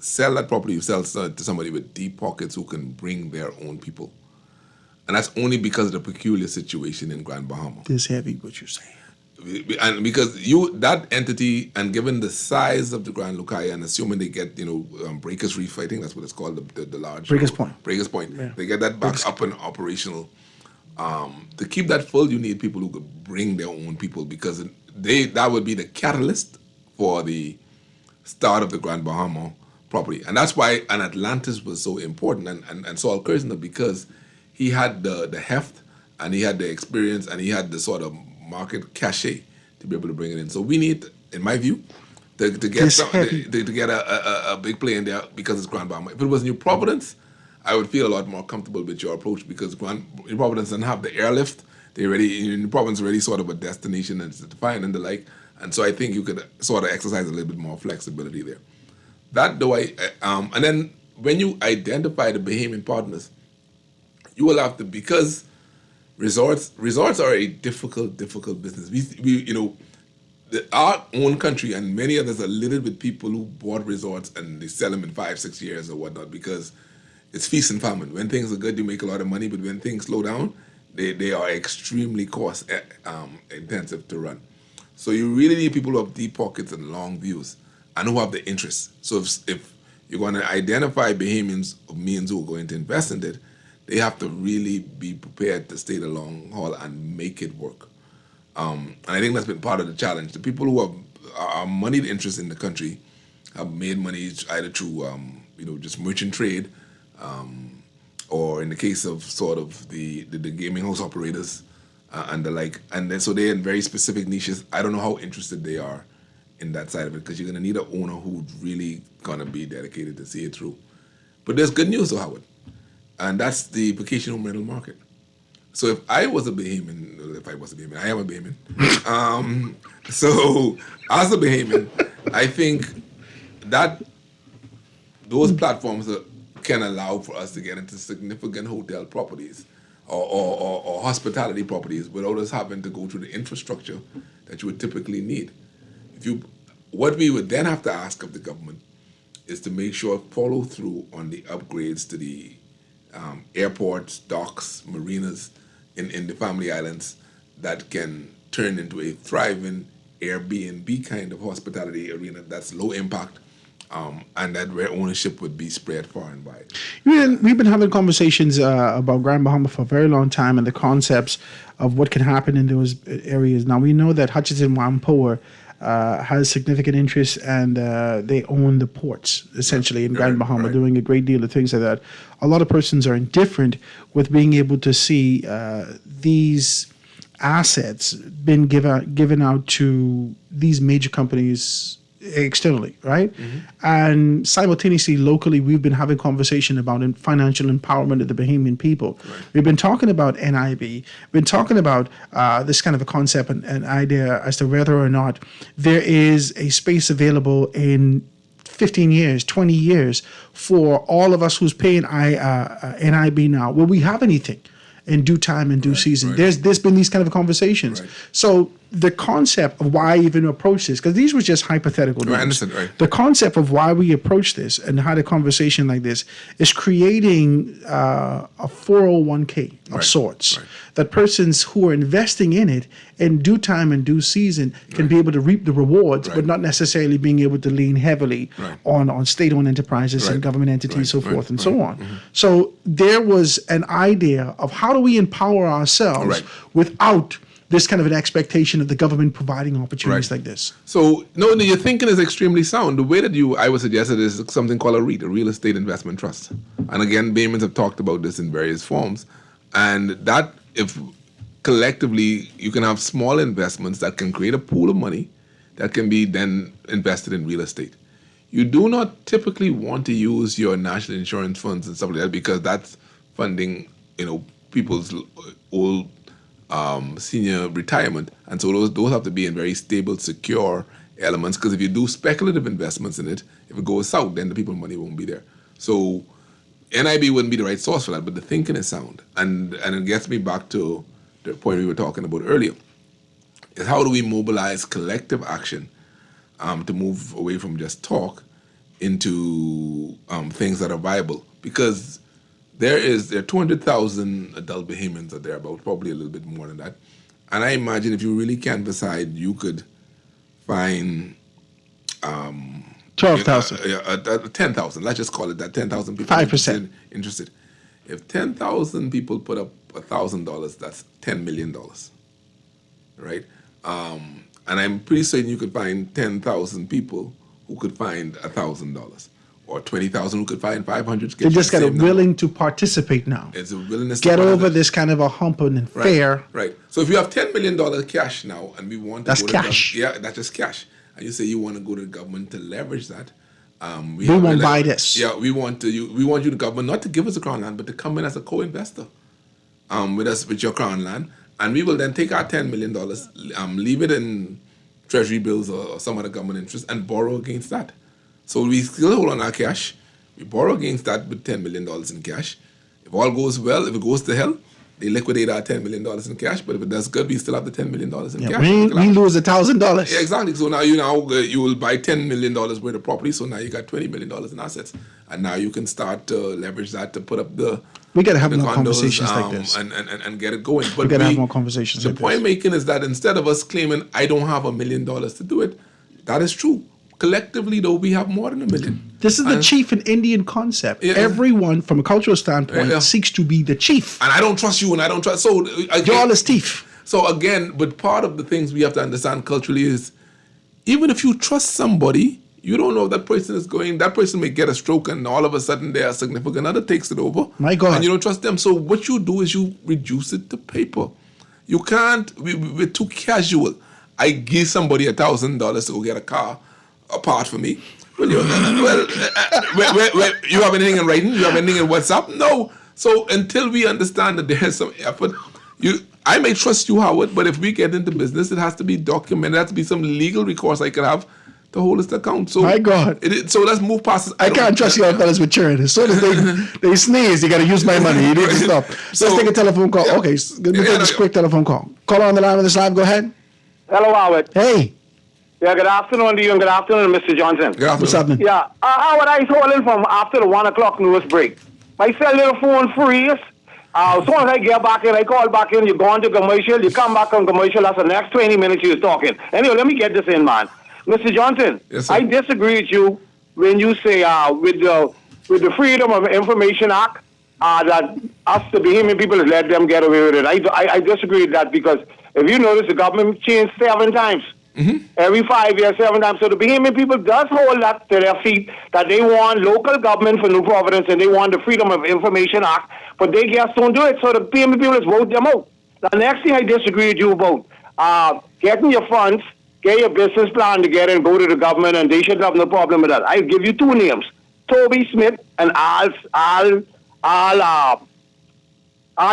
sell that property, you sell to somebody with deep pockets who can bring their own people. And that's only because of the peculiar situation in Grand Bahama. This heavy, what you're saying. And because that entity, and given the size of the Grand Lucayan, and assuming they get, Breakers Reef, I think that's what it's called, the large... Breakers Point. Yeah. They get that back up and operational. To keep that full, you need people who could bring their own people, because that would be the catalyst for the start of the Grand Bahama property. And that's why an Atlantis was so important, and Saul Kirshner, because he had the heft, and he had the experience, and he had the sort of market cachet to be able to bring it in. So we need, in my view, to get a big play in there because it's Grand Bahama. If it was New Providence, I would feel a lot more comfortable with your approach, because New Providence doesn't have the airlift. New Providence already sort of a destination and it's defined and the like. And so I think you could sort of exercise a little bit more flexibility there. That though and then when you identify the Bahamian partners, you will have to, because resorts are a difficult business. Our own country and many others are littered with people who bought resorts and they sell them in 5-6 years or whatnot, because it's feast and famine. When things are good, you make a lot of money, but when things slow down, they are extremely cost intensive to run. So you really need people who have deep pockets and long views and who have the interest. So if you're going to identify Bahamians or means who are going to invest in it, they have to really be prepared to stay the long haul and make it work. And I think that's been part of the challenge. The people who are moneyed interest in the country have made money either through just merchant trade, or in the case of sort of the gaming house operators and the like. And then so they're in very specific niches. I don't know how interested they are in that side of it, because you're going to need an owner who's really going to be dedicated to see it through. But there's good news though, Howard. And that's the vacation home rental market. So if I was a Bahamian, I am a Bahamian. So as a Bahamian, I think that those platforms can allow for us to get into significant hotel properties or hospitality properties without us having to go through the infrastructure that you would typically need. What we would then have to ask of the government is to make sure follow through on the upgrades to the airports, docks, marinas in the Family Islands that can turn into a thriving Airbnb kind of hospitality arena that's low impact, and that where ownership would be spread far and wide. We've been having conversations about Grand Bahama for a very long time and the concepts of what can happen in those areas. Now, we know that Hutchinson Whampoa has significant interest, and they own the ports, essentially, in Grand Bahama, doing a great deal of things like that. A lot of persons are indifferent with being able to see these assets been given out to these major companies externally, right? Mm-hmm. And simultaneously, locally, we've been having conversation about financial empowerment of the Bahamian people. Right. We've been talking about NIB, we've been talking about this kind of a concept and idea as to whether or not there is a space available in 15 years, 20 years for all of us who's paying NIB now. Will we have anything in due time and due season? Right. There's been these kind of conversations. Right. So the concept of why I even approach this, because these were just hypothetical. Right, I understand, right. The concept of why we approach this and had a conversation like this is creating a 401k of sorts, that persons who are investing in it in due time and due season can be able to reap the rewards, but not necessarily being able to lean heavily on state-owned enterprises and government entities, so forth and so on. Mm-hmm. So there was an idea of how do we empower ourselves without this kind of an expectation of the government providing opportunities like this. So, no, your thinking is extremely sound. The way that I would suggest it is something called a REIT, a Real Estate Investment Trust. And again, Bahamians have talked about this in various forms. And that, if collectively, you can have small investments that can create a pool of money that can be then invested in real estate. You do not typically want to use your national insurance funds and stuff like that, because that's funding, people's old senior retirement, and so those have to be in very stable, secure elements, because if you do speculative investments in it, if it goes south, then the people's money won't be there. So NIB wouldn't be the right source for that, but the thinking is sound. And it gets me back to the point we were talking about earlier, is how do we mobilize collective action to move away from just talk into things that are viable? Because there are 200,000 adult Bahamians out there, about probably a little bit more than that. And I imagine if you really canvassed, you could find 12,000. 10,000. Let's just call it that. 10,000 people 5% interested. If 10,000 people put up $1,000, that's $10 million, right? And I'm pretty certain you could find 10,000 people who could find $1,000. Or 20,000 who could find 500. They just got willing to participate now. It's a willingness to get over this kind of a hump and fair. Right. So if you have $10 million cash now, and we want to that's cash. That's just cash. And you say you want to go to the government to leverage that. We won't buy this. Yeah, we want you, the government, not to give us a crown land, but to come in as a co-investor with your crown land, and we will then take our $10 million, leave it in treasury bills or some other government interest, and borrow against that. So we still hold on our cash, We borrow against that with $10 million in cash. If all goes well, if it goes to hell, they liquidate our $10 million in cash. But if it does good, we still have the $10 million in cash. We lose $1,000. Yeah, exactly. So now you will buy $10 million worth of property. So now you got $20 million in assets, and now you can start to leverage that to put up the. We got to have the more condos, conversations like this, and get it going. But we got to have more conversations. The like point this. making is that instead of us claiming I don't have $1 million to do it, that is true. Collectively, though, we have more than $1 million. This is the chief and Indian concept. Yeah. Everyone, from a cultural standpoint, seeks to be the chief. And I don't trust you, and I don't trust. So you're all his thief. So again, but part of the things we have to understand culturally is, even if you trust somebody, you don't know if that person is going. That person may get a stroke, and all of a sudden their significant other takes it over. My God! And you don't trust them. So what you do is you reduce it to paper. You can't. We're too casual. I give somebody $1,000 to go get a car, a part for me. Well, you have anything in writing? You have anything in WhatsApp? No. So until we understand that there's some effort, I may trust you, Howard, but if we get into business, it has to be documented. There has to be some legal recourse I could have to hold this account. So my God. So let's move past this. I can't trust you fellas with children. As soon as they sneeze, you got to use my money. You need to stop. So, let's take a telephone call. Yeah. Okay, let me take this quick telephone call. Caller on the line with us live. Go ahead. Hello, Howard. Hey. Yeah, good afternoon to you and good afternoon, Mr. Johnson. Good afternoon. What's happening? Yeah, Howard, I was calling from after the 1 o'clock news break. My cellular phone freeze. As soon as I get back in, I call back in, you go on to commercial, you come back on commercial, that's the next 20 minutes you're talking. Anyway, let me get this in, man. Mr. Johnson, yes, sir. I disagree with you when you say with the Freedom of Information Act, that us, the Bahamian people, let them get away with it. I disagree with that because if you notice, the government changed 7 times. Mm-hmm. Every 5 years, 7 times. So the Bahamian people does hold that to their feet, that they want local government for New Providence and they want the Freedom of Information Act, but they just don't do it. So the Bahamian people just vote them out. The next thing I disagree with you about, getting your funds, get your business plan together and go to the government, and they should have no problem with that. I'll give you 2 names, Toby Smith and Al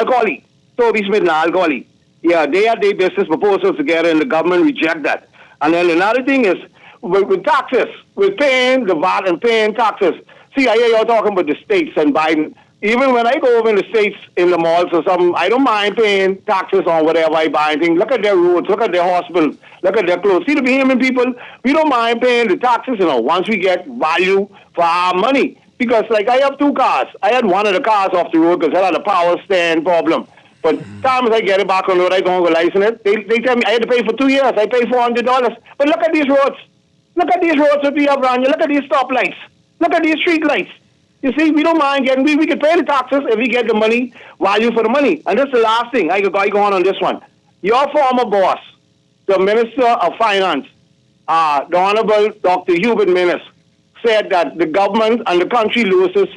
Golly. Toby Smith and Al Golly. Yeah, they had their business proposals together and the government reject that. And then another thing is, with taxes, with paying the VAT and paying taxes. See, I hear y'all talking about the states and Biden. Even when I go over in the states in the malls or something, I don't mind paying taxes on whatever I buy. Look at their roads, look at their hospitals, look at their clothes. See, the Bahamian people, we don't mind paying the taxes, once we get value for our money. Because, like, I have 2 cars. I had one of the cars off the road because I had a power stand problem. But times I get it back on the road, I go and license it. They tell me I had to pay for 2 years. I pay $400. But look at these roads. Look at these roads that we have around you. Look at these stoplights. Look at these street lights. You see, we don't mind getting, we can pay the taxes if we get the money, value for the money. And that's the last thing. I go on this one. Your former boss, the Minister of Finance, the Honorable Dr. Hubert Minnis, said that the government and the country loses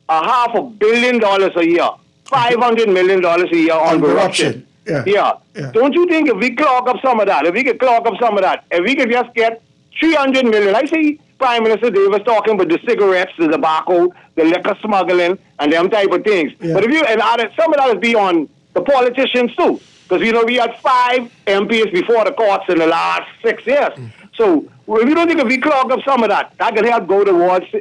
$500 million a year. $500 million a year on corruption. Yeah. Don't you think if we clog up some of that, if we could just get $300 million, I see Prime Minister Davis talking about the cigarettes, the tobacco, the liquor smuggling, and them type of things. Yeah. But some of that would be on the politicians too. Because, we had 5 MPs before the courts in the last 6 years. So, we don't think if we clog up some of that, that could help go towards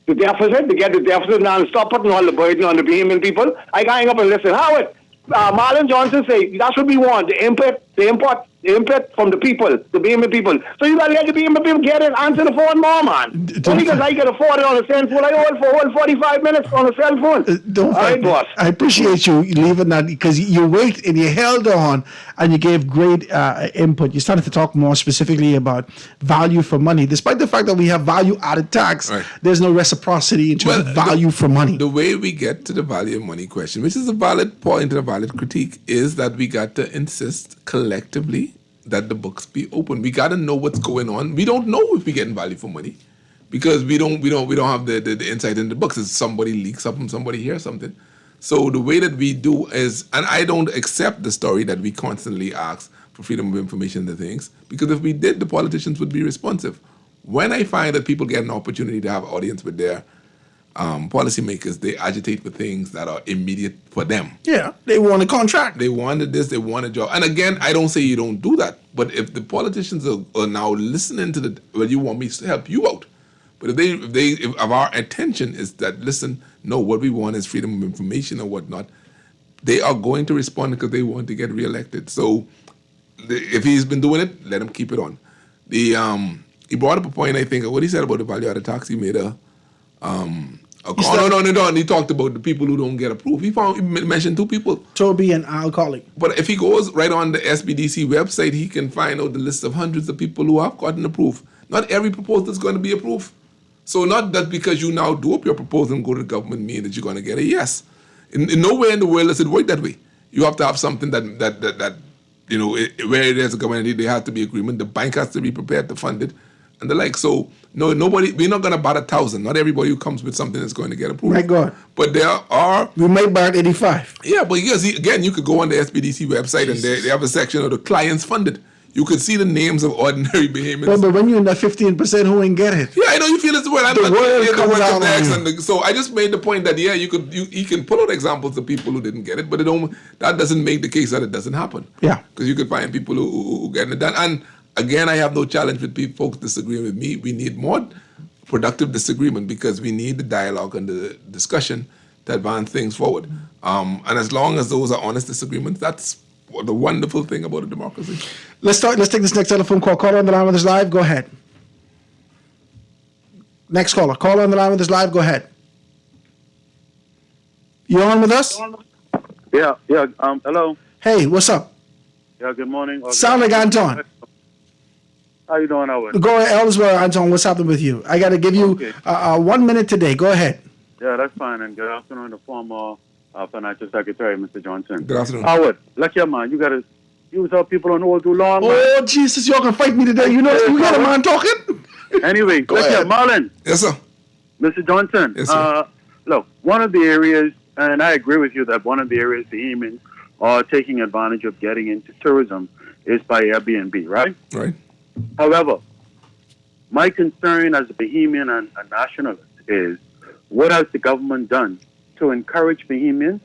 the deficit, to get the deficit down and stop putting all the burden on the Bahamian people. I can hang up and listen. Howard, Marlon Johnson say that's what we want, the input from the people, the Bahamian people. So you got to let the Bahamian people get it, answer the phone more, man. Only because I get afforded on a cell phone, I hold 45 minutes on a cell phone. Boss. I appreciate you leaving that because you wait and you held on and you gave great input. You started to talk more specifically about value for money. Despite the fact that we have value-added tax, there's no reciprocity in terms of value for money. The way we get to the value of money question, which is a valid point and a valid critique, is that we got to insist collectively that the books be open. We got to know what's going on. We don't know if we're getting value for money because we don't have the insight in the books. If somebody leaks up and somebody hears something. So the way that we do is, and I don't accept the story that we constantly ask for freedom of information and things, because if we did, the politicians would be responsive. When I find that people get an opportunity to have audience with their policymakers, they agitate for things that are immediate for them. Yeah, they want a contract. They wanted this, they want a job. And again, I don't say you don't do that, but if the politicians are now listening to you want me to help you out, But if our attention is that, listen, no, what we want is freedom of information or whatnot, they are going to respond because they want to get reelected. So if he's been doing it, let him keep it on. He brought up a point, I think, what he said about the value added tax. He made no. He talked about the people who don't get approved. He mentioned 2 people. Toby and Al Colley. But if he goes right on the SBDC website, he can find out the list of hundreds of people who have gotten approved. Not every proposal is going to be approved. So not that because you now do up your proposal and go to the government mean that you're going to get a yes. In nowhere in the world does it work that way. You have to have something that where it is a government, there has to be agreement. The bank has to be prepared to fund it and the like. So we're not going to bat 1,000. Not everybody who comes with something is going to get approved. My God. But there are... We might bat 85. Yeah, but yes, again, you could go on the SBDC website and they have a section of the clients funded. You could see the names of ordinary behemoths. But when you're in that 15% who ain't get it. Yeah, I know you feel it's the word. The world comes down on you. So I just made the point that, yeah, you can pull out examples of people who didn't get it, but that doesn't make the case that it doesn't happen. Yeah. Because you could find people who get it done. And again, I have no challenge with folks disagreeing with me. We need more productive disagreement because we need the dialogue and the discussion to advance things forward. And as long as those are honest disagreements, that's the wonderful thing about a democracy. Let's take this next telephone call. Caller on the line with us live. Go ahead. Next caller. Caller on the line with us live. Go ahead. You on with us? Yeah. Hello. Hey, what's up? Yeah. Good morning. Sound like Anton. How you doing, Howard? Go ahead, Ellsworth, Anton. What's happening with you? I got to give you 1 minute today. Go ahead. Yeah, that's fine. And good afternoon, the former Financial Secretary, Mr. Johnson. Good afternoon. Howard, look here, man. You got to use how people don't hold too long, man. Oh, Jesus, y'all can fight me today. You know, you got a man talking. Anyway, look here, Marlon. Yes, sir. Mr. Johnson. Yes, sir. Look, one of the areas, and I agree with you that one of the areas the Bahamians are taking advantage of getting into tourism is by Airbnb, right? Right. However, my concern as a Bahamian and a nationalist is what has the government done to encourage Bahamians,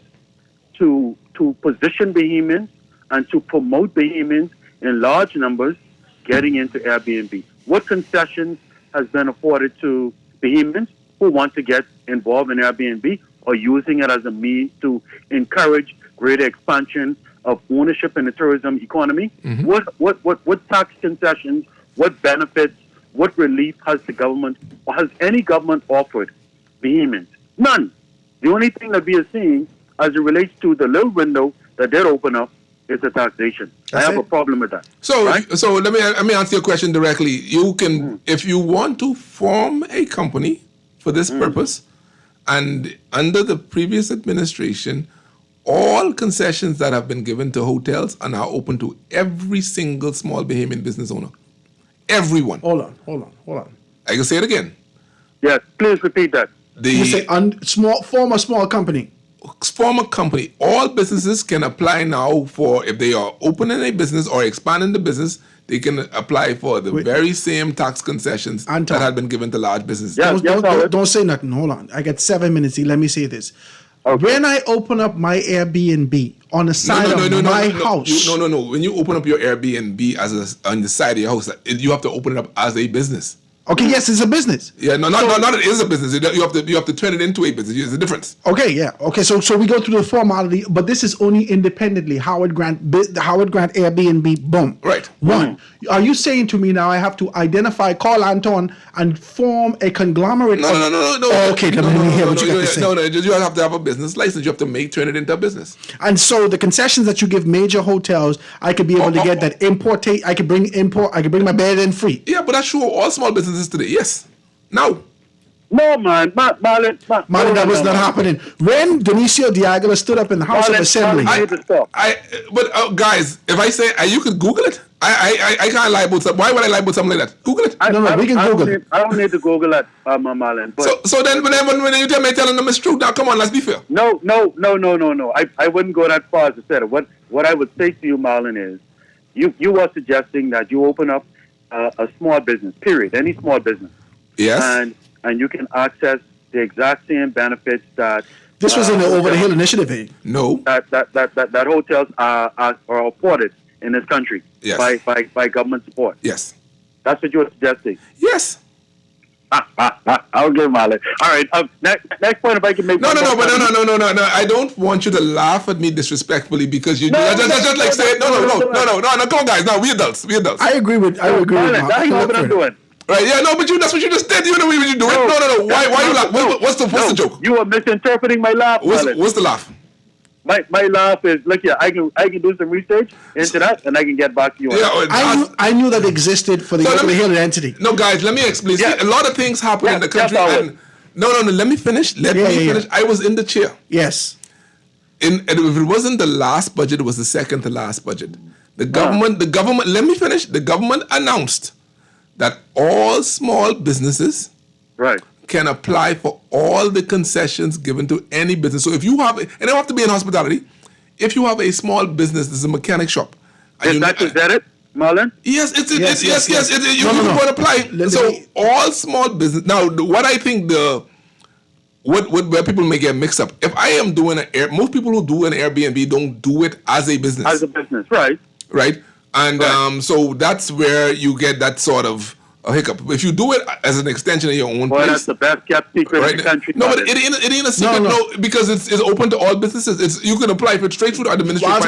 to position Bahamians, and to promote Bahamians in large numbers getting into Airbnb? What concessions has been afforded to Bahamians who want to get involved in Airbnb or using it as a means to encourage greater expansion of ownership in the tourism economy? Mm-hmm. What tax concessions, what benefits, what relief has the government or has any government offered Bahamians? None. The only thing that we are seeing as it relates to the little window that did open up is the taxation. I have a problem with that. So, right? so let me answer your question directly. You can, if you want to form a company for this purpose, and under the previous administration, all concessions that have been given to hotels are now open to every single small Bahamian business owner. Everyone. Hold on. I can say it again. Yes, please repeat that. You say form a small company. Form a company. All businesses can apply now for, if they are opening a business or expanding the business, they can apply for the very same tax concessions that had been given to large businesses. Don't say nothing. Hold on. I got 7 minutes here. Let me say this. Okay. When I open up my Airbnb on the side of my house. No. When you open up your Airbnb on the side of your house, you have to open it up as a business. Okay, yes, it's a business. Yeah, not it is a business. You have to turn it into a business. There's a difference. Okay, yeah. Okay, so we go through the formality, but this is only independently. Howard Grant Airbnb, boom. Right. One. Are you saying to me now I have to call Anton and form a conglomerate? No. Okay, let me hear what you got to say. No, you have to have a business license. You have to turn it into a business. And so the concessions that you give major hotels, I could be able to get that I could bring my bed in free. Yeah, but that's true of all small businesses today. Yes. Now. No, man. Marlon, that was not happening. When Dionisio Diagula stood up in the House of Assembly. Guys, if I say, you can Google it. I can't lie about something. Why would I lie about something like that? Google it. We can Google it. I don't need to Google that, Marlon. So then when you tell me telling them it's true, now come on, let's be fair. No. I wouldn't go that far to say it. What I would say to you, Marlon, is you are suggesting that you open up a small business, period, any small business. Yes. And you can access the exact same benefits that... This was in the Over the Hill initiative, eh? No. That hotels are afforded in this country. Yes. By government support. Yes. That's what you're suggesting. Yes. Okay, Marlon. All right. Next point, if I can make. No. I don't want you to laugh at me disrespectfully because you just like say no. Come on, guys. No, we adults. I agree with. Marlon, that's what I'm doing. Right? Yeah. No, but that's what you just did. You know what you do it. No. Why you laugh? What's the joke? You are misinterpreting my laugh. What's the laugh? My laugh is, look here, I can do some research into that, and I can get back to you. I knew that existed for the Over the Hill entity. No, guys, let me explain. Yeah. See, a lot of things happen in the country. No, let me finish. Let me finish. I was in the chair. Yes. And if it wasn't the last budget, it was the second to last budget. The government, let me finish. The government announced that all small businesses can apply for all the concessions given to any business. So if you have, and it don't have to be in hospitality, if you have a small business, this is a mechanic shop. Is that it, Marlon? Yes, yes. You can apply. So all small business. Now, what I think where people may get mixed up. If I am doing most people who do an Airbnb don't do it as a business. As a business, right? Right, and so that's where you get that sort of a hiccup. If you do it as an extension of your own place, that's the best kept secret in the country. No, but it ain't a secret. No, because it's open to all businesses. You can apply for it straight through the administration. Why was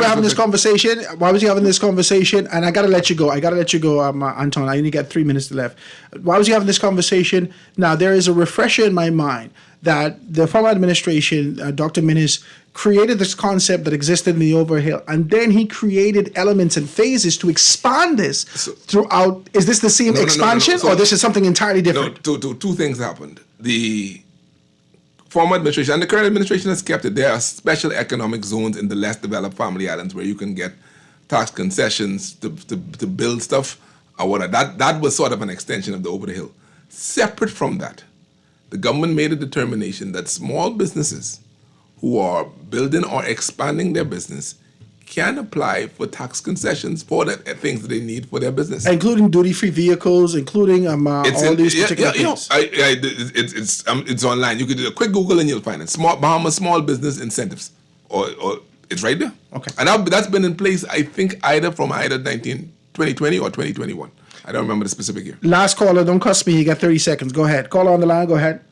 we having this conversation? And I gotta let you go. Anton. I only got 3 minutes left. Why was he having this conversation? Now there is a refresher in my mind that the former administration, Dr. Minnis, created this concept that existed in the Overhill, and then he created elements and phases to expand this throughout. Is this the same expansion, or this is something entirely different? No, two things happened. The former administration and the current administration has kept it. There are special economic zones in the less developed family islands where you can get tax concessions to build stuff or whatever. That was sort of an extension of the Over the Hill. Separate from that, the government made a determination that small businesses who are building or expanding their business can apply for tax concessions for the things that they need for their business, including duty-free vehicles, including all these particular things. It's online. You could do a quick Google and you'll find it. Bahamas Small Business Incentives, or it's right there. Okay, and that's been in place. I think either 2020 or 2021. I don't remember the specific year. Last caller, don't cuss me. You got 30 seconds. Go ahead. Caller on the line. Go ahead.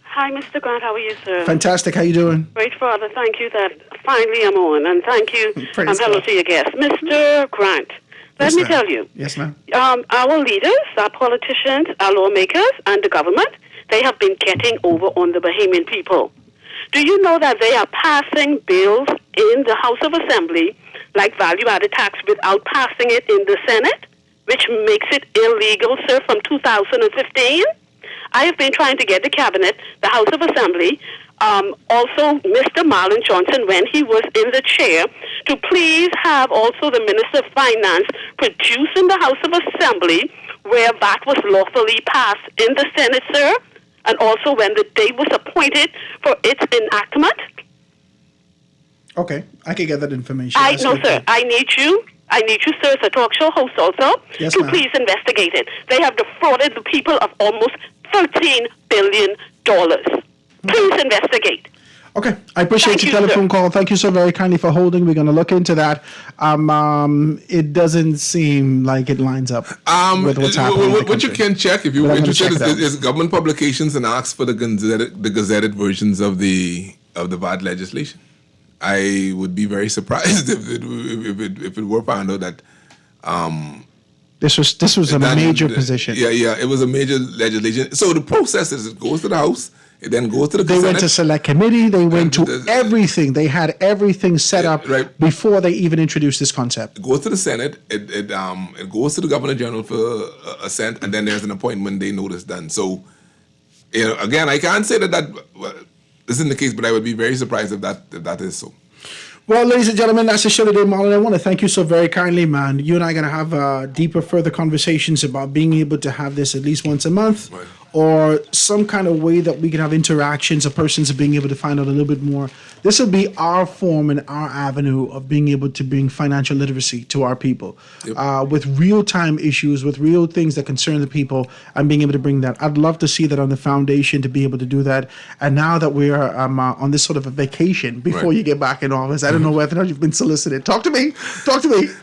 Hi, Mr. Grant. How are you, sir? Fantastic. How you doing? Great, Father. Thank you that finally I'm on, and thank you. And hello to your guest, Mr. Grant. Let me tell you. Yes, ma'am. Our leaders, our politicians, our lawmakers, and the government, they have been getting over on the Bahamian people. Do you know that they are passing bills in the House of Assembly, like value-added tax, without passing it in the Senate, which makes it illegal, sir, from 2015? I have been trying to get the Cabinet, the House of Assembly, also Mr. Marlon Johnson, when he was in the chair, to please have also the Minister of Finance produce in the House of Assembly where that was lawfully passed in the Senate, sir, and also when the date was appointed for its enactment. Okay, I can get that information. Sir. I need you, sir, as a talk show host also, to please investigate it. They have defrauded the people of almost $13 billion. Please investigate. Okay, I appreciate your telephone call. Thank you so very kindly for holding. We're going to look into that. It doesn't seem like it lines up with what's happening. What you can check, if you're interested, is government publications and ask for the gazetted versions of the VAT legislation. I would be very surprised if it were found out that this was a major position. Yeah, it was a major legislation. So the process is it goes to the House, it then goes to the Senate. They went to select committee. They went to everything. They had everything set up before they even introduced this concept. It goes to the Senate. It goes to the Governor General for assent, and then there's an appointment day notice done. So, again, I can't say that isn't the case, but I would be very surprised if that is so. Well, ladies and gentlemen, that's the show today, Marlon. I want to thank you so very kindly, man. You and I are going to have deeper, further conversations about being able to have this at least once a month, or some kind of way that we can have interactions of persons being able to find out a little bit more. This will be our form and our avenue of being able to bring financial literacy to our people, with real-time issues, with real things that concern the people, and being able to bring that. I'd love to see that on the foundation, to be able to do that. And now that we are on this sort of a vacation before you get back in office, I don't know whether or not you've been solicited. Talk to me.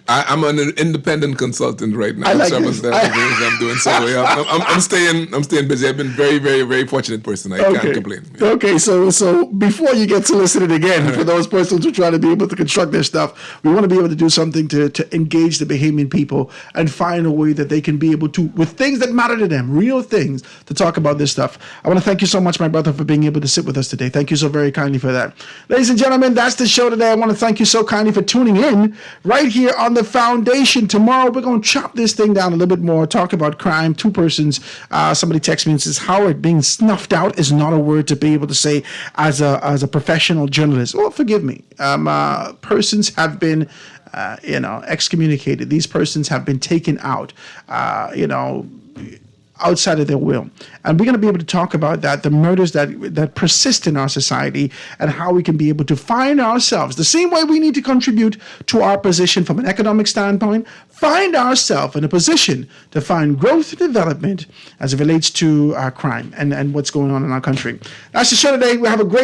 I'm an independent consultant right now. I like I'm doing so. I'm staying busy. because they've been very, very, very fortunate person. I can't complain. Okay, so before you get solicited again for those persons who try to be able to construct their stuff, we want to be able to do something to engage the Bahamian people and find a way that they can be able to, with things that matter to them, real things, to talk about this stuff. I want to thank you so much, my brother, for being able to sit with us today. Thank you so very kindly for that. Ladies and gentlemen, that's the show today. I want to thank you so kindly for tuning in right here on The Foundation. Tomorrow, we're going to chop this thing down a little bit more, talk about crime, two persons. Somebody texts me and says, Howard, being snuffed out is not a word to be able to say as a professional journalist. Well, forgive me. Persons have been excommunicated. These persons have been taken out, outside of their will. And we're going to be able to talk about that, the murders that persist in our society, and how we can be able to find ourselves, the same way we need to contribute to our position from an economic standpoint, find ourselves in a position to find growth and development as it relates to crime and what's going on in our country. That's the show today. We have a great